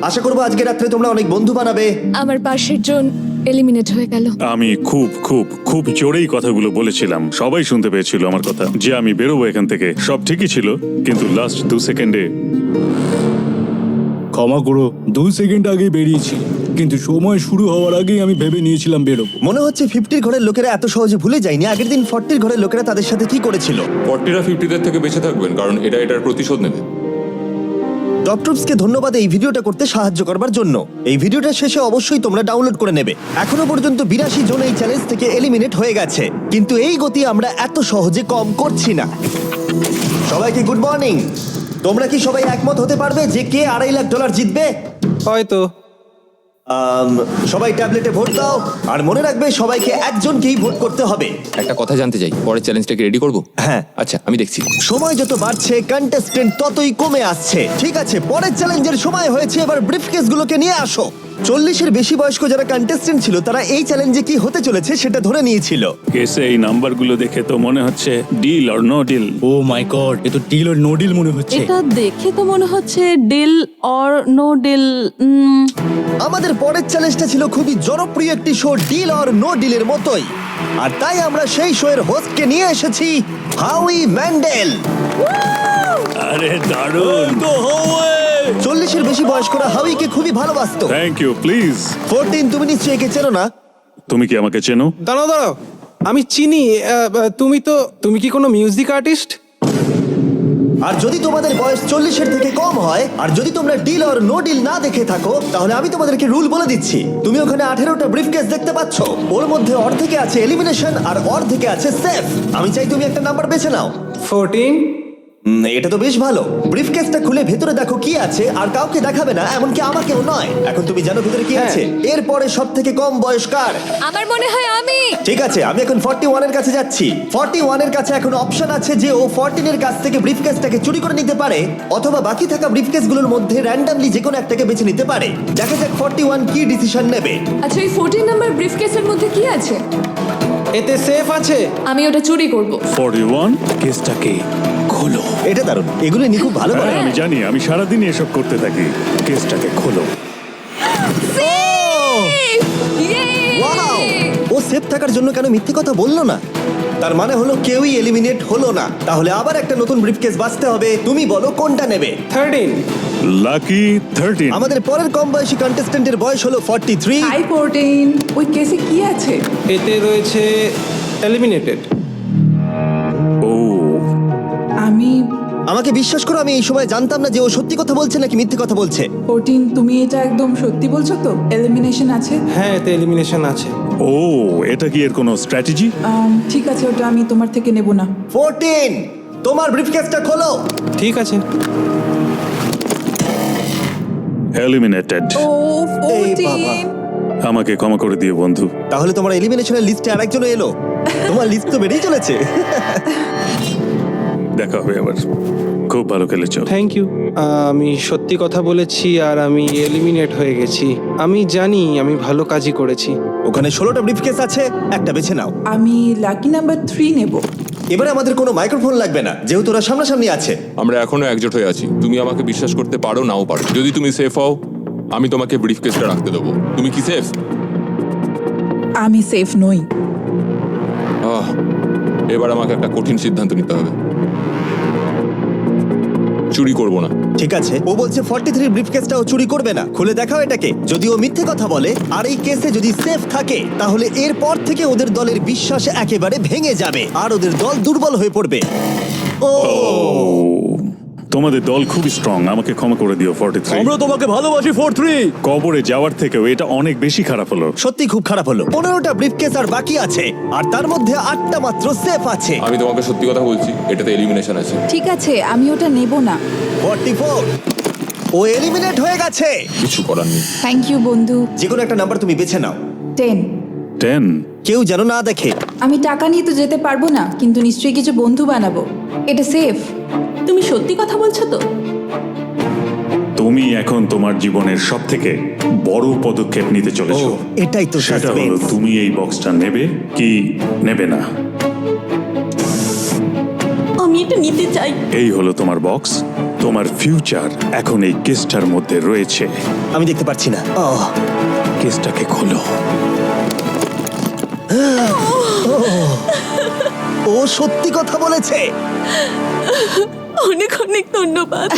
আশা করবো আজকে রাত্রে তোমরা অনেক বন্ধু বানাবে। আমার পাশের জন এলিমিনেট হয়ে গেল। আমি খুব খুব খুব জোরেই কথাগুলো বলেছিলাম, সবাই শুনতে পেয়েছিল আমার কথা, যে আমি বেরোবো এখান থেকে। সব ঠিকই ছিল, কিন্তু লাস্ট 2 সেকেন্ডে। ক্ষমা করো, 2 সেকেন্ড আগে বেরিয়েছি, কিন্তু সময় শুরু হওয়ার আগেই আমি ভেবে নিয়েছিলাম বেরোবো। মনে হচ্ছে 50 ঘরের লোকেরা এত সহজে ভুলে যায়নি আগের দিন 40 ঘরের লোকেরা তাদের সাথে কি করেছিল। 40রা 50দের থেকে বেঁচে থাকবেন, কারণ এটা এটার প্রতিশোধ নেবে। ডপট্রুপসকে ধন্যবাদ এই ভিডিওটা করতে সাহায্য করবার জন্য। এই ভিডিওটা শেষে অবশ্যই তোমরা ডাউনলোড করে নেবে। এখনো পর্যন্ত 82 জন এই চ্যালেঞ্জ থেকে এলিমিনেট হয়ে গেছে, কিন্তু এই গতি আমরা এত সহজে কম করছি না। সবাইকে গুড মর্নিং। তোমরা কি সবাই একমত হতে পারবে যে কে $2.5 লাখ জিতবে? হয়তো। সবাই ট্যাবলেটে ভোট দাও, আর মনে রাখবে সবাইকে একজনকেই ভোট করতে হবে। একটা কথা জানতে চাই, পরের চ্যালেঞ্জটাকে রেডি করবো? হ্যাঁ। আচ্ছা, আমি দেখছি। সময় যত বাড়ছে কন্টেস্টেন্ট ততই কমে আসছে। ঠিক আছে, পরের চ্যালেঞ্জের সময় হয়েছে, এবার ব্রিফকেস গুলোকে নিয়ে আসো। 40-এর বেশি বয়স্ক যারা কন্টেস্টেন্ট ছিল তারা এই চ্যালেঞ্জে কি হতে চলেছে সেটা ধরে নিয়েছিল। কেসে এই নাম্বারগুলো দেখে তো মনে হচ্ছে deal or no deal. Oh my god, এ তো ডিল আর নো ডিল মনে হচ্ছে। এটা দেখে তো মনে হচ্ছে ডিল অর নো ডিল। আমাদের পরের চ্যালেঞ্জটা ছিল খুবই জনপ্রিয় একটি শো, ডিল অর নো ডিলের মতোই, আর তাই আমরা সেই শো এর হোস্টকে নিয়ে এসেছি, হাউই ম্যান্ডেল। আরে দারুণ। 40-এর বেশি বয়স্করা হাউইকে খুবই ভালোবাসতো। Thank you, please. 14, তুমি নিশ্চয়ই একে চেনো না? তুমি কি আমাকে চেনো? দাঁড়াও, আমি চিনি। তুমি কি কোনো মিউজিক আর্টিস্ট? আর যদি তোমাদের বয়স 40-এর থেকে কম হয়, আর যদি তোমরা ডিল অর নো ডিল না দেখে থাকো, তাহলে আমি তোমাদেরকে রুল বলে দিচ্ছি। তুমি ওখানে 18টা ব্রিফকেস দেখতে পাচ্ছ, ওর মধ্যে অর্ধেকে আছে এলিমিনেশন আর অর্ধেকে আছে সেফ। আমি চাই তুমি একটা নাম্বার বেছে নাও। 14। এটা তো বেশ ভালো। ব্রিফকেসটা খুলে ভেতরে দেখো কি আছে, আর কাউকে দেখাবে না, এমনকি আমাকেও নয়। এখন তুমি জানো ভেতরে কি আছে? এরপরে সব থেকে কম বয়স্কার। আমার মনে হয় আমি। ঠিক আছে, আমি এখন 41 এর কাছে যাচ্ছি। 41 এর কাছে এখন অপশন আছে যে ও 14 এর কাছ থেকে ব্রিফকেসটাকে চুরি করে নিতে পারে, অথবা বাকি থাকা ব্রিফকেসগুলোর মধ্যে র্যান্ডমলি যে কোনো একটাকে বেছে নিতে পারে। দেখা যাক 41 কি ডিসিশন নেবে। আচ্ছা, এই 14 নাম্বার ব্রিফকেসের মধ্যে কি আছে? এতে সেফ আছে। আমি ওটা চুরি করব। 41। কেসটাকে খোলো। এটা দারুণ, এগুলো নি খুব ভালো করে। হ্যাঁ, আমি জানি, আমি সারাদিন এসব করতে থাকি। কেসটাকে খোলো। ওয়াও! ও সেফ থাকার জন্য কেন মিথ্যে কথা বললো না? তার মানে হলো কেউই এলিমিনেট হলো না। তাহলে আবার একটা নতুন ব্রিফকেস বাছতে হবে। তুমি বলো কোনটা নেবে? 13। লাকি 13। আমাদের পরের কম বয়সী কন্টেস্ট্যান্টের বয়স হলো 43। হাই 14, ওই কেসে কি আছে? এতে রয়েছে এলিমিনেটেড। ও, আমাকে বিশ্বাস করো, আমি এই সময় জানতাম না যে ও সত্যি কথা বলছে নাকি মিথ্যে কথা বলছে। 14, তুমি এটা একদম সত্যি বলছো তো? এলিমিনেশন আছে? হ্যাঁ, এতে এলিমিনেশন আছে। ও, এটা কি এর কোনো স্ট্র্যাটেজি? ঠিক আছে, ওটা আমি তোমার থেকে নেব না। 14, তোমার ব্রিফকেসটা খোলো। ঠিক আছে। এলিমিনেটেড। ও এই বাবা। 14। আমাকে ক্ষমা করে দিও বন্ধু। তাহলে তোমার এলিমিনেশনের লিস্টে আরেকজন এলো। তোমার লিস্ট তো বেড়েই চলেছে। দেখা হবে আবার। খুব ভালো খেলেছো। Thank you. আমি সত্যি কথা বলেছি আর আমি এলিমিনেট হয়ে গেছি। আমি জানি আমি ভালো কাজই করেছি। ওখানে 16টা ব্রিফকেস আছে, একটা বেছে নাও। আমি লাকি নাম্বার 3 নেব। এবারে আমাদের কোনো মাইক্রোফোন লাগবে না, যেহেতু ওরা সামনাসামনি আছে। আমরা এখনো একজোট হয়ে আছি। তুমি আমাকে বিশ্বাস করতে পারো নাও পারো। যদি তুমি সেফ হও, আমি তোমাকে ব্রিফকেসটা রাখতে দেবো। তুমি কি সেফ? আমি সেফ নই। এবার আমাকে একটা কঠিন সিদ্ধান্ত নিতে হবে। চুরি করব না। ঠিক আছে, ও বলছে 43 ব্রিফকেসটাও চুরি করবে না। খুলে দেখাও এটাকে। যদি ও মিথ্যে কথা বলে আর এই কেসে যদি সেফ থাকে, তাহলে এরপর থেকে ওদের দলের বিশ্বাস একেবারে ভেঙে যাবে আর ওদের দল দুর্বল হয়ে পড়বে। ও তোমাদের দল খুবই স্ট্রং, আমাকে ক্ষমা করে দিও 43। আমরা তোমাকে ভালোবাসি 43। কবরে যাওয়ার থেকেও এটা অনেক বেশি খারাপ হলো। সত্যি খুব খারাপ হলো। 15টা ব্রিফকেস আর বাকি আছে, আর তার মধ্যে 8টা মাত্র সেফ আছে। আমি তোমাকে সত্যি কথা বলছি, এটাতে এলিমিনেশন আছে। ঠিক আছে, আমি ওটা নেব না। 44, ও এলিমিনেট হয়ে গেছে। কিছু করার নেই। থ্যাংক ইউ বন্ধু। যে কোনো একটা নাম্বার তুমি বেছে নাও। 10। 10। কেউ যেন না দেখে। আমি টাকা নিয়ে তো যেতে পারবো না, কিন্তু নিশ্চয়ই কিছু বন্ধু বানাবো। এটা সেফ। তুমি সত্যি কথা বলছো তো? তুমি এখন তোমার জীবনের সব থেকে বড় পদক্ষেপ নিতে ও, চলেছো। এটাই তো সেটা হলো সাসপেন্স। তুমি এই বক্সটা নেবে কি নেবে না। আমি এটা নিতে চাই। এই হলো তোমার বক্স। তোমার ফিউচার এখন এই কেসটার মধ্যে রয়েছে। আমি দেখতে পাচ্ছি না। কেসটাকে খোলো। ও সত্যি কথা বলেছে। অনেক অনেক ধন্যবাদ।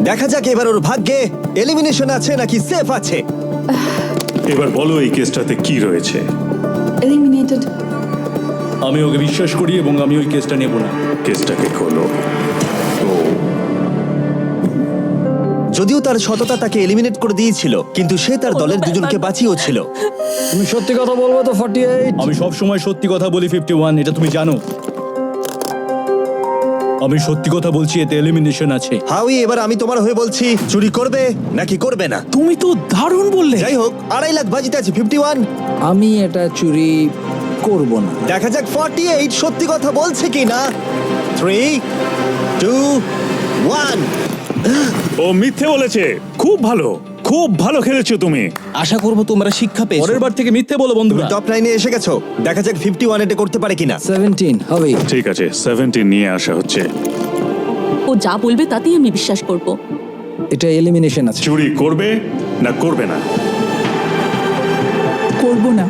দেখা যাক এবার ওর ভাগ্যে এলিমিনেশন আছে নাকি সেফ আছে। এবার বলো এই কেসটাতে কি রয়েছে। এলিমিনেটেড। আমি ওকে বিশ্বাস করি এবং আমি ওই কেসটা নেব না। কেসটাকে খোলো। ও, যদিও তার সততা তাকে এলিমিনেট করে দিয়েছিল, কিন্তু সে তার দলের দুজনকে বাঁচিয়েও ছিল। তুমি সত্যি কথা বলবো তো 48? আমি সব সময় সত্যি কথা বলি 51, এটা তুমি জানো। আমি সত্যি কথা বলছি, এতে এলিমিনেশন আছে। হাউই, এবার আমি তোমার হয়ে বলছি, চুরি করবে নাকি করবে না? তুমি তো দারুণ বললে। যাই হোক, 2.5 লাখ বাজিতে আছে 51। আমি এটা চুরি করব না। দেখা যাক 48 সত্যি কথা বলছে কি না। 3, 2, 1। ও মিথ্যে বলেছে। খুব ভালো, খুব ভালো খেলেছো তুমি। আশা করবো তোমরা শিক্ষা পেয়েছো। পরের বার থেকে মিথ্যে বলো বন্ধুরা। টপ 9 এ এসে গেছো। দেখা যাক 51 এটা করতে পারে কিনা। 17 হবে। ঠিক আছে, 17 নিয়ে আসা হচ্ছে। ও যা বলবে তাতেই আমি বিশ্বাস করব। এটা এলিমিনেশন আছে। চুরি করবে না করবে না? করবো না।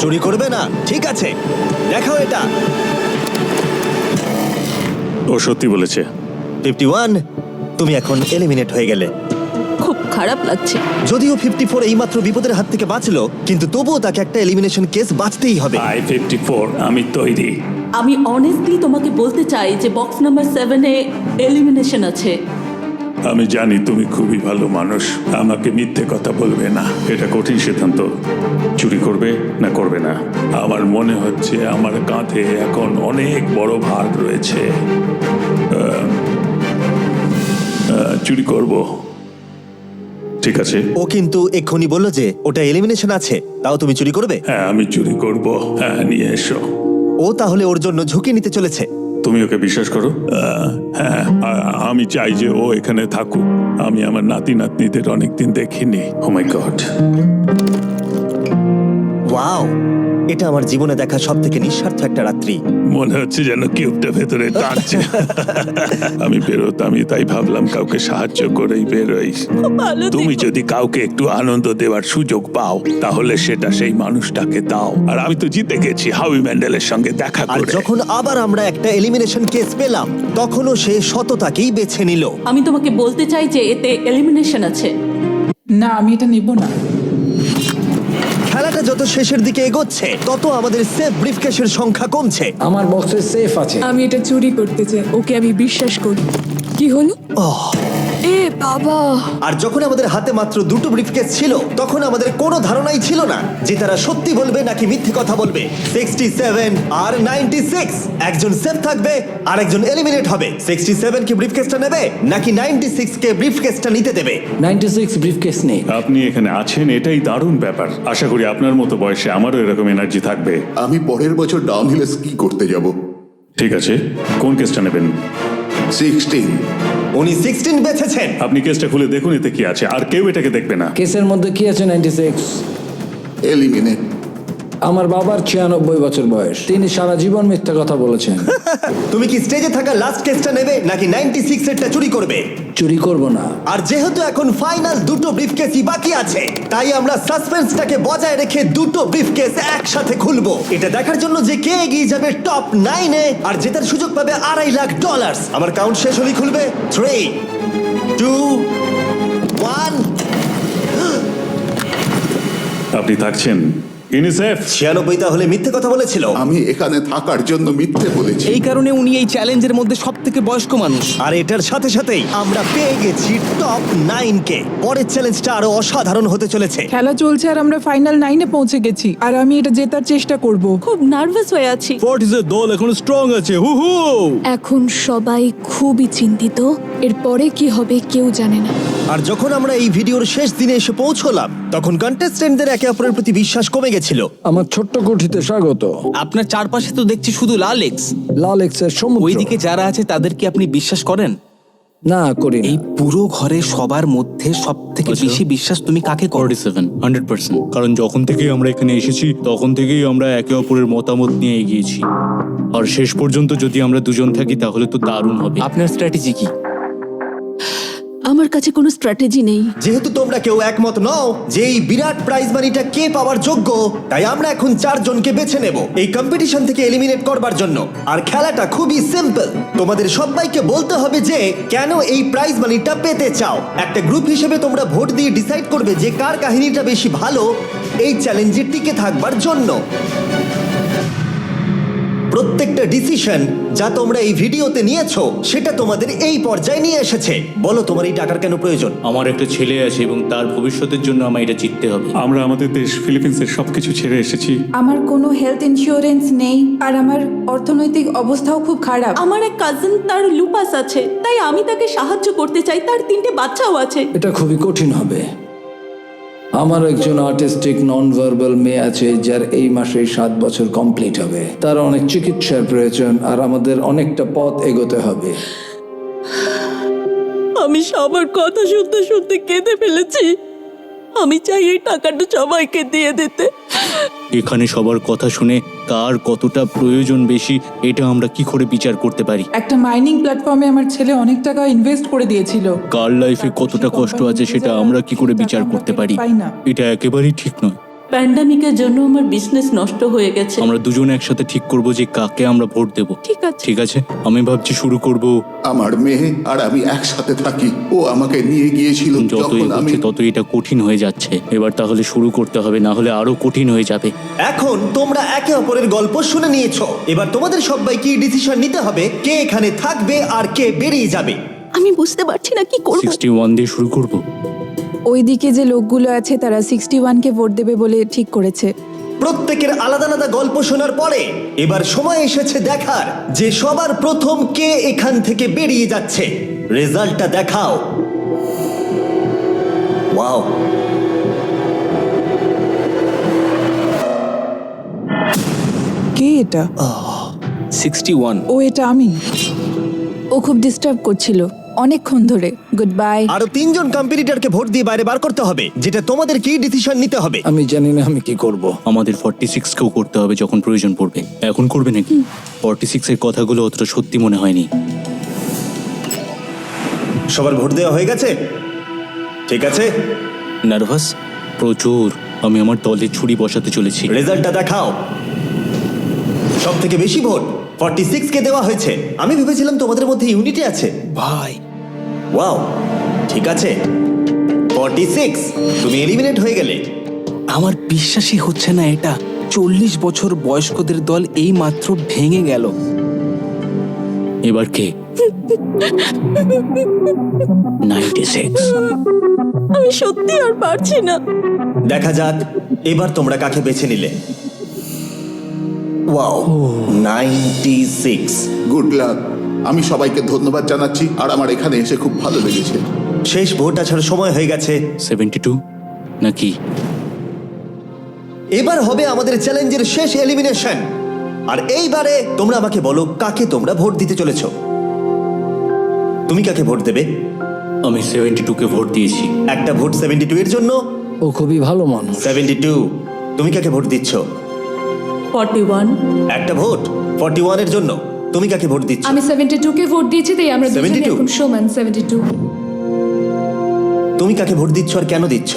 চুরি করবে না? ঠিক আছে, দেখাও এটা। ও সত্যি বলেছে। 51, তুমি এখন এলিমিনেট হয়ে গেলে। খুব খারাপ লাগছে। যদিও 54 এইমাত্র বিপদের হাত থেকে বাঁচলো, কিন্তু তবুও তাকে একটা এলিমিনেশন কেস বাঁচতেই হবে। I-54, আমি তৈরি। আমি অনেস্টলি তোমাকে বলতে চাই যে বক্স নাম্বার 7-এ এলিমিনেশন আছে। আমি জানি তুমি খুবই ভালো মানুষ, আমাকে মিথ্যে কথা বলবে না। এটা কঠিন সিদ্ধান্ত, চুরি করবে না করবে না। আমার মনে হচ্ছে আমার কাঁধে এখন অনেক বড় ভার রয়েছে। চুরি করব। ঠিক আছে। ও কিন্তু এক্ষুনি বললো যে ওটা এলিমিনেশন আছে, তাও তুমি চুরি করবে? হ্যাঁ, আমি চুরি করব। হ্যাঁ, নিয়ে এসো। ও তাহলে ওর জন্য ঝুঁকি নিতে চলেছে। তুমি ওকে বিশ্বাস করো? হ্যাঁ, আমি চাই যে ও এখানে থাকুক। আমি আমার নাতি নাতনিদের অনেকদিন দেখিনি। ও মাই গড। ওয়াও, এটা আমার জীবনে দেখা সব থেকে নিঃস্বার্থ একটা রাত্রি। মনে হচ্ছে যেন কিউবটা ভেতরে টানছে। আমি বেরোতামই, তাই ভাবলাম কাউকে সাহায্য করেই বেরোই। তুমি যদি কাউকে একটু আনন্দ দেওয়ার সুযোগ পাও, তাহলে সেটা সেই মানুষটাকে দাও। আর আমি তো জিতে গেছি হাউই ম্যান্ডেলের সঙ্গে দেখা আর করে। যখন আবার আমরা একটা এলিমিনেশন কেস পেলাম, তখনও সে সততাকেই বেছে নিল। আমি তোমাকে বলতে চাই যে এতে এলিমিনেশন আছে। না, আমি এটা নেব না। খেলাটা যত শেষের দিকে এগোচ্ছে, তত আমাদের সেফ ব্রিফকেসের সংখ্যা কমছে। আমার বক্সে সেফ আছে। আমি এটা চুরি করতে চাই। ওকে আমি বিশ্বাস করি। কি হলো? ওহ, এ বাবা! আর যখন আমাদের হাতে মাত্র 2টো ব্রিফকেস ছিল, তখন আমাদের কোনো ধারণাই ছিল না যে তারা সত্যি বলবে নাকি মিথ্যে কথা বলবে। 67 আর 96, একজন সেফ থাকবে আর একজন এলিমিনেট হবে। 67 কি ব্রিফকেসটা নেবে নাকি 96 কে ব্রিফকেসটা নিতে দেবে? 96 ব্রিফকেস নেই। আপনি এখানে আছেন, এটাই দারুণ ব্যাপার। আশা করি আপনার মতো বয়সে আমারও এরকম এনার্জি থাকবে। আমি পরের বছর ডাউনহিলে স্কি করতে যাব। ঠিক আছে, কোন কেসটা নেবেন? 16। উনি 16 বেছেছেন। আপনি কেসটা খুলে দেখুন এতে কি আছে, আর কেউ এটাকে দেখবে না। কেসের মধ্যে কি আছে? 96। এলিমিনেট। আমার বাবার 96 বছর বয়স। তিনি সারা জীবন মিথ্যা কথা বলেছেন। তুমি কি স্টেজে থাকা লাস্ট কেসটা নেবে নাকি 96 এরটা চুরি করবে? চুরি করব না। আর যেহেতু এখন ফাইনাল 2টো ব্রিফকেসই বাকি আছে, তাই আমরা সাসপেন্সটাকে বজায় রেখে 2টো ব্রিফকেস একসাথে খুলবো। এটা দেখার জন্য যে কে এগিয়ে যাবে টপ 9-এ আর জেতার সুযোগ পাবে $2.5 লাখ। আমার কাউন্ট শেষ হলেই খুলবে। 3, 2, 1। আপনি থাকছেন ইউনিসেফ 96 তাহলে মিথ্যে কথা বলেছিল। আমি এখানে থাকার জন্য মিথ্যে বলেছি। এই কারণে উনি এই চ্যালেঞ্জের মধ্যে সব থেকে বয়স্ক মানুষ। আর এটার সাথে সাথেই আমরা পেয়ে গেছি টপ 9 কে। পরের চ্যালেঞ্জটা আরো অসাধারণ হতে চলেছে। খেলা চলছে আর আমরা ফাইনাল 9-এ পৌঁছে গেছি আর আমি এটা জেতার চেষ্টা করব। খুব নার্ভাস হয়ে আছি। ফর্টিসের দল এখন স্ট্রং আছে। হু হু। এখন সবাই খুবই চিন্তিত, এরপরে কি হবে কেউ জানে না। আর যখন আমরা এই ভিডিওর শেষ দিনে এসে পৌঁছলাম তখন কন্টেস্টেন্টদের একে অপরের প্রতি বিশ্বাস কমে গেছিল। আমার ছোট্ট কুঠিতে স্বাগত। আপনার চারপাশে তো দেখছি শুধু লাল এক্স। লাল এক্সের সমুদ্র। ওইদিকে যারা আছে তাদের কি আপনি বিশ্বাস করেন? না করি না। এই পুরো ঘরে সবার মধ্যে সব থেকে বেশি বিশ্বাস তুমি কাকে করো? 47 100%। কারণ যখন থেকেই আমরা এখানে এসেছি তখন থেকেই আমরা একে অপরের মতামত নিয়ে এগিয়েছি। আর শেষ পর্যন্ত যদি আমরা দুজন থাকি তাহলে তো দারুণ হবে। আপনার স্ট্র্যাটেজি কি? আমার কাছে কোনো স্ট্র্যাটেজি নেই। যেহেতু তোমরা কেউ একমত নও যে এই বিরাট প্রাইজ মানিটা কে পাওয়ার যোগ্য, তাই আমরা এখন 4 জনকে বেছে নেব এই কম্পিটিশন থেকে এলিমিনেট করবার জন্য। আর খেলাটা খুবই সিম্পল। তোমাদের সবাইকে বলতে হবে যে কেন এই প্রাইজ মানিটা পেতে চাও। একটা গ্রুপ হিসেবে তোমরা ভোট দিয়ে ডিসাইড করবে যে কার কাহিনীটা বেশি ভালো এই চ্যালেঞ্জে টিকে থাকবার জন্য। প্রত্যেকটা ডিসিশন যা তোমরা এই ভিডিওতে নিয়েছো সেটা তোমাদের এই পর্যায়ে নিয়ে এসেছে। বলো তোমার এই টাকার কেন প্রয়োজন? আমার একটা ছেলে আছে এবং তার ভবিষ্যতের জন্য আমার এটা জিততে হবে। আমরা আমাদের দেশ ফিলিপিন্সের সবকিছু ছেড়ে এসেছি। আমার কোনো হেলথ ইন্স্যুরেন্স নেই আর আমার অর্থনৈতিক অবস্থাও খুব খারাপ। আমার এক কাজিন, তার লুপাস আছে, তাই আমি তাকে সাহায্য করতে চাই। তার 3টে বাচ্চাও আছে। এটা খুবই কঠিন হবে। আমার একজন আর্টিস্টিক নন ভার্বাল মেয়ে আছে যার এই মাসেই 7 বছর কমপ্লিট হবে। তার অনেক চিকিৎসার প্রয়োজন আর আমাদের অনেকটা পথ এগোতে হবে। আমি সবার কথা শুনতে শুনতে কেঁদে ফেলেছি। আমি চাই এই টাকাটা সবাইকে দিয়ে দিতে। এখানে সবার কথা শুনে কার কতটা প্রয়োজন বেশি এটা আমরা কি করে বিচার করতে পারি? একটা মাইনিং প্ল্যাটফর্মে আমার ছেলে অনেক টাকা ইনভেস্ট করে দিয়েছিল। কার লাইফে কতটা কষ্ট আছে সেটা আমরা কি করে বিচার করতে পারি? পাই না। এটা একেবারেই ঠিক নয়। প্যান্ডামিকের জন্য আমার বিজনেস নষ্ট হয়ে গেছে। আমরা দুজন একসাথে ঠিক করব যে কাকে আমরা ভোট দেব। ঠিক আছে। ঠিক আছে, আমি ভাবছি শুরু করব। আমার মেয়ে আর আমি একসাথে থাকি। ও আমাকে নিয়ে গিয়েছিল যত যখন আমি এগোচ্ছে তত এটা কঠিন হয়ে যাচ্ছে। এবার তাহলে শুরু করতে হবে, না হলে আরো কঠিন হয়ে যাবে। এখন তোমরা একে অপরের গল্প শুনে নিয়েছো। এবার তোমাদের সবাইকে ডিসিশন নিতে হবে কে এখানে থাকবে আর কে বেরিয়ে যাবে। আমি বুঝতে পারছি না কি করব। 61 দিয়ে শুরু করব। ওইদিকে যে লোকগুলো আছে তারা 61কে ভোট দেবে বলে ঠিক করেছে। প্রত্যেকের আলাদা আলাদা গল্প শোনার পরে এবার সময় এসেছে দেখার যে সবার প্রথম কে এখান থেকে বেরিয়ে যাচ্ছে। রেজাল্টটা দেখাও। ওয়াও, কে এটা? 61। ও এটা আমি। ও খুব ডিস্টার্ব করছিল অনেকক্ষণ ধরে। Good bye. আরো 3 জন কম্পিটিটরকে ভোট দিয়ে বাইরে বার করতে হবে, যেটা তোমাদের কি ডিসিশন নিতে হবে। আমি জানি না আমি কি করব। আমাদের 46 কেও করতে হবে যখন প্রয়োজন পড়বে। এখন করবে নাকি? 46 এর কথাগুলো অতটা সত্যি মনে হয়নি। সবার ভোট দেওয়া হয়ে গেছে? ঠিক আছে। নার্ভাস প্রচুর। আমি আমার দলে ছুরি বসাতে চলেছি। রেজাল্টটা দেখাও। সব থেকে বেশি ভোট 46 কে দেওয়া হয়েছে। আমি ভেবেছিলাম তোমাদের মধ্যে ইউনিটি আছে। ভাই, ওয়াও, ঠিক আছে। 46, তুমি এলিমিনেট হয়ে গেলে। আমার বিশ্বাসই হচ্ছে না এটা। 40 বছর বয়স্কদের দল এই মাত্র ভেঙে গেল। এবার কে? 96। আমি সত্যি আর পারছি না। দেখা যাক এবার তোমরা কাকে বেছে নিলে। ওয়াও, 96। Good luck. আমি সবাইকে ধন্যবাদ জানাচ্ছি আর আমার এখানে এসে খুব ভালো লেগেছে। শেষ ভোট আসার সময় হয়ে গেছে। 72 নাকি? এবার হবে আমাদের চ্যালেঞ্জের শেষ এলিমিনেশন। আর এইবারে তোমরা আমাকে বলো কাকে তোমরা ভোট দিতে চলেছো। তুমি কাকে ভোট দেবে? আমি 72 কে ভোট দিয়েছি। একটা ভোট 72 এর জন্য। ও খুবই ভালো মানুষ। 72, তুমি কাকে ভোট দিচ্ছ? 41। একটা ভোট 41 এর জন্য। তুমি কাকে ভোট দিচ্ছ? আমি 72কে ভোট দিয়েছি, তাই আমরা দুজনে 72? এখন সমান। 72। তুমি কাকে ভোট দিচ্ছ আর কেন দিচ্ছ?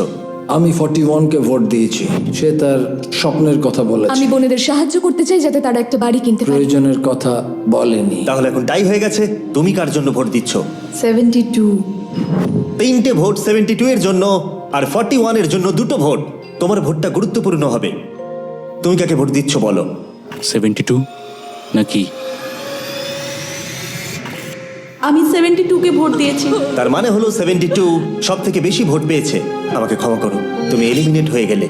আমি 41কে ভোট দিয়েছি। সে তার স্বপ্নের কথা বলেছে। আমি বোনেদের সাহায্য করতে চাই যাতে তারা একটা বাড়ি কিনতে পারে। প্রয়োজনের কথা বলেনি। তাহলে এখন টাই হয়ে গেছে। তুমি কার জন্য ভোট দিচ্ছ? 72। 3টে ভোট 72 এর জন্য আর 41 এর জন্য 2টো ভোট। তোমার ভোটটা গুরুত্বপূর্ণ হবে। তুমি কাকে ভোট দিচ্ছ বলো? 72 নাকি? আমি 72-কে ভোট দিয়েছি। তার মানে হলো 72 সব থেকে বেশি ভোট পেয়েছে। আমাকে ক্ষমা করো, তুমি এলিমিনেট হয়ে গেলে।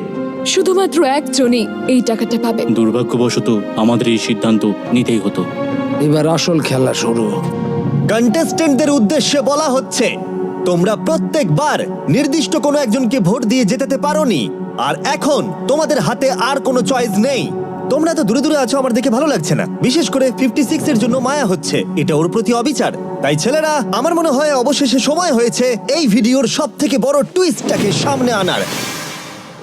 শুধুমাত্র একজনই এই টাকাটা পাবে। দুর্ভাগ্যবশত আমাদের এই সিদ্ধান্ত নিতেই হতো। এবার আসল খেলা শুরু। কন্টেস্টেন্টদের উদ্দেশ্যে বলা হচ্ছে, তোমরা প্রত্যেকবার নির্দিষ্ট কোনো একজনকে ভোট দিয়ে জেতাতে পারোনি, আর এখন তোমাদের হাতে আর কোনো চয়েস নেই। তোমরা তো দূরে দূরে আছো, আমার দেখে ভালো লাগছে না। বিশেষ করে 56 এর জন্য মায়া হচ্ছে, এটা ওর প্রতি অবিচার। তাই ছেলেরা, আমার মনে হয় অবশেষে সময় হয়েছে এই ভিডিওর সব থেকে বড় টুইস্টটাকে সামনে আনার।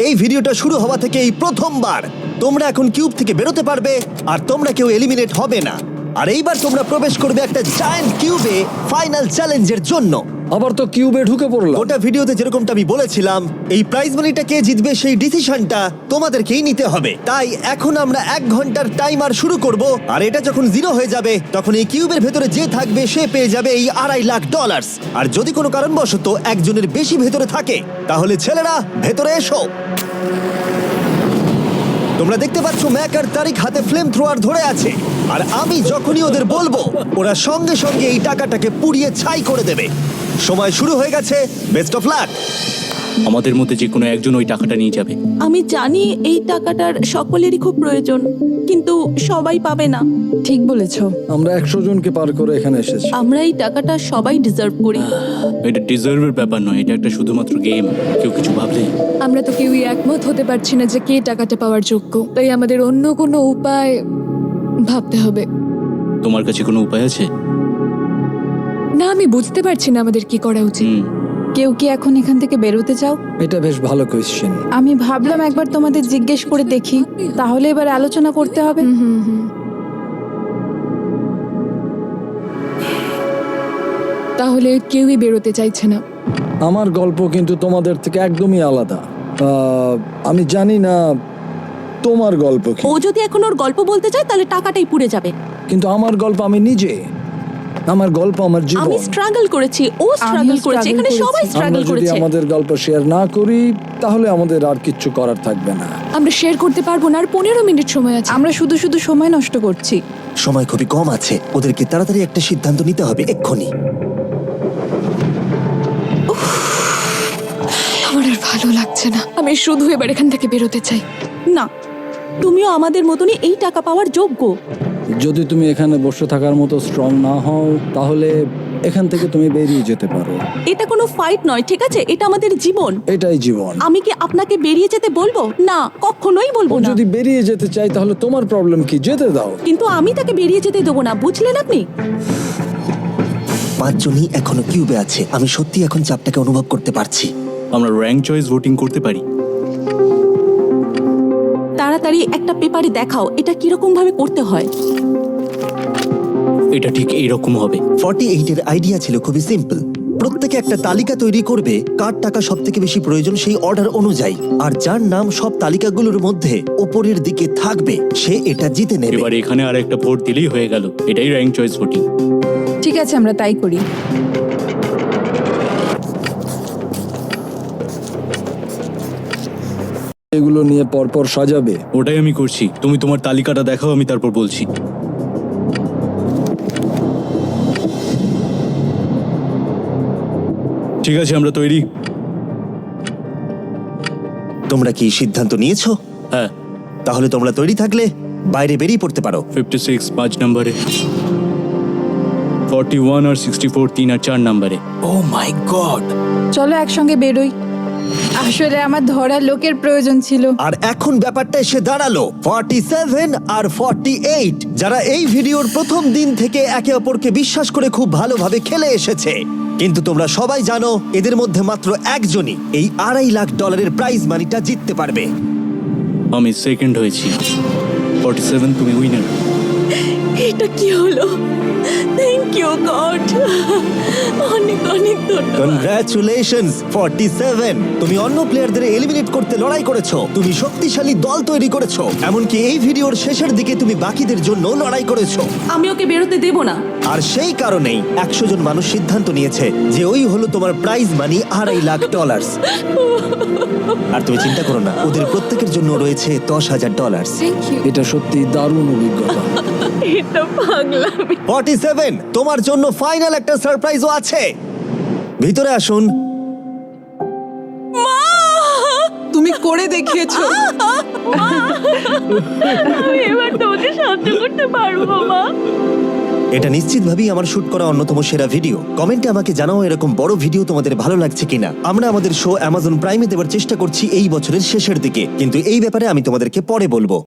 এই ভিডিওটা শুরু হওয়া থেকে এই প্রথমবার তোমরা এখন কিউব থেকে বেরোতে পারবে, আর তোমরা কেউ এলিমিনেট হবে না। আর এইবার তোমরা প্রবেশ করবে একটা জায়ান্ট কিউবে ফাইনাল চ্যালেঞ্জের জন্য। আবার তো কিউবে ঢুকে পড়লাম। ওটা ভিডিওতে যেরকমটা আমি বলেছিলাম, এই প্রাইজ মানিটা কে জিতবে সেই ডিসিশনটা তোমাদেরকেই নিতে হবে। তাই এখন আমরা 1 ঘন্টার টাইমার শুরু করব, আর এটা যখন 0 হয়ে যাবে তখন এই কিউবের ভেতরে যে থাকবে সে পেয়ে যাবে এই $2.5 লাখ। আর যদি কোনো কারণবশত একজনের বেশি ভেতরে থাকে, তাহলে ছেলেরা ভেতরে এসো। তোমরা দেখতে পাচ্ছ ম্যাক আর তারিক হাতে ফ্লেম থ্রোয়ার ধরে আছে, আর আমি যখনই ওদের বলবো ওরা সঙ্গে সঙ্গে এই টাকাটাকে পুড়িয়ে ছাই করে দেবে। সময় শুরু হয়ে গেছে, বেস্ট অফ লাক। আমাদের মধ্যে যে কোনো একজন ওই টাকাটা নিয়ে যাবে। আমি জানি এই টাকাটার সকলেরই খুব প্রয়োজন, কিন্তু সবাই পাবে না। ঠিক বলেছো। আমরা 100 জনকে পার করে এখানে এসেছি। আমরা এই টাকাটা সবাই ডিজার্ভ করি। এটা ডিজার্ভের ব্যাপার নয়, এটা একটা শুধুমাত্র গেম। কেউ কিছু ভাবলে? আমরা তো কেউই একমত হতে পারছি না যে কে টাকাটা পাওয়ার যোগ্য, তাই আমাদের অন্য কোনো উপায় ভাবতে হবে। তোমার কাছে কোনো উপায় আছে? না, আমি বুঝতে পারছি না আমাদের কি করা উচিত। কেউ কি এখন এখান থেকে বেরোতে চাও? এটা বেশ ভালো কোয়েশ্চেন। আমি ভাবলাম একবার তোমাদের জিজ্ঞেস করে দেখি, তাহলে এবার আলোচনা করতে হবে। তাহলে কেউই বেরোতে চাইছে না। আমার গল্প কিন্তু তোমাদের থেকে একদমই আলাদা। আমি জানি না তোমার গল্প কি। ও যদি এখন ওর গল্প বলতে চায় তাহলে টাকাটাই পুড়ে যাবে। কিন্তু আমার গল্প আমি নিজে, আমার গল্প আমার জীবন। আমি স্ট্রাগল করেছি, ও স্ট্রাগল করেছে, এখানে সবাই স্ট্রাগল আমরা যদি করেছে। আমাদের গল্প শেয়ার না করি তাহলে আমাদের আর কিচ্ছু করার থাকবে না। আমরা শেয়ার করতে পারবো না, আর 15 মিনিট সময় আছে। আমরা শুধু শুধু সময় নষ্ট করছি। সময় খুবই কম আছে, ওদেরকে তাড়াতাড়ি একটা সিদ্ধান্ত নিতে হবে এক্ষুনি। আমার আর ভালো লাগছে না, আমি শুধু এবার এখান থেকে বেরোতে চাই। না, তুমিও আমাদের মতনই এই টাকা পাওয়ার যোগ্য। যদি তুমি এখানে বসে থাকার মতো স্ট্রং না হও তাহলে এখান থেকে তুমি বেরিয়ে যেতে পারো। এটা কোনো ফাইট নয়, ঠিক আছে? এটা আমাদের জীবন। এটাই জীবন। আমি কি আপনাকে বেরিয়ে যেতে বলবো? না, কখনোই বলবো না। যদি বেরিয়ে যেতে চাই তাহলে তোমার প্রবলেম কি? যেতে দাও। কিন্তু আমি তাকে বেরিয়ে যেতে দেবো না, বুঝলেন আপনি? 5 জনই এখনো কিউবে আছে। আমি সত্যি এখন চাপটাকে অনুভব করতে পারছি। আমরা র্যাঙ্ক চয়েস ভোটিং করতে পারি। তাড়াতাড়ি একটা পেপারে দেখাও এটা কিরকম ভাবে করতে হয়। এটা ঠিক এইরকম হবে। 48 এর আইডিয়া ছিল খুবই সিম্পল। প্রত্যেকে একটা তালিকা তৈরি করবে কার টাকা সব থেকে বেশি প্রয়োজন সেই অর্ডার অনুযায়ী, আর যার নাম সব তালিকাগুলোর মধ্যে উপরের দিকে থাকবে সে এটা জিতে নেবে। এবার এখানে আর একটা ভোট দিলেই হয়ে গেল। এটাই র্যাঙ্ক চয়েস ভোটিং। ঠিক আছে, আমরা তাই করি। এগুলো নিয়ে পরপর সাজাবে। ওটাই আমি করছি। তুমি তোমার তালিকাটা দেখাও, আমি তারপর বলছি। ঠিক আছে, আমরা তৈরি। তোমরা কি সিদ্ধান্ত নিয়েছো? হ্যাঁ। তাহলে তোমরা তৈরি থাকলে বাইরে বেরিয়ে পড়তে পারো। 56 5 নম্বরে, 41 আর 64 3 আর 4 নম্বরে। ও মাই গড! চলো একসঙ্গে বেরোই। আসলে আমার ধরার লোকের প্রয়োজন ছিল। আর এখন ব্যাপারটা এসে দাঁড়ালো 47 আর 48, যারা এই ভিডিওর প্রথম দিন থেকে একে অপরকে বিশ্বাস করে খুব ভালোভাবে খেলে এসেছে। কিন্তু তোমরা সবাই জানো এদের মধ্যে মাত্র একজনই এই $2.5 লাখ প্রাইজ মানিটা জিততে পারবে। আমি সেকেন্ড হয়েছি। 47 তুমি উইনার। এটা কি হলো? থ্যাংক ইউ গড, অনেক অনেক ধন্যবাদ। কনগ্রাচুলেশনস 47। তুমি অন্য প্লেয়ারদের এলিমিনেট করতে লড়াই করেছো, তুমি শক্তিশালী দল তৈরি করেছো, এমনকি এই ভিডিওর শেষের দিকে তুমি বাকিদের জন্য লড়াই করেছো। আমি ওকে বেরোতে দেব না। আর সেই কারণেই 100 জন মানুষ সিদ্ধান্ত নিয়েছে যে ওই হলো তোমার প্রাইজ মানি $2.5 লাখ। আর তুমি চিন্তা করো না, ওদের প্রত্যেকের জন্য রয়েছে $10,000। Thank you. এটা সত্যি দারুণ অভিজ্ঞতা। এটা পাগলামি। 47, তোমার জন্য ফাইনাল একটা সারপ্রাইজও আছে। ভিতরে আসুন। তুমি করে দেখিয়েছো। আমি এবার তোমাকে সাহায্য করতে পারবো মা। এটা নিশ্চিতভাবেই আমার শুট করা অন্যতম সেরা ভিডিও। কমেন্টে আমাকে জানাও এরকম বড় ভিডিও তোমাদের ভালো লাগছে কিনা। আমরা আমাদের শো অ্যামাজন প্রাইমে দেওয়ার চেষ্টা করছি এই বছরের শেষের দিকে, কিন্তু এই ব্যাপারে আমি তোমাদেরকে পরে বলবো।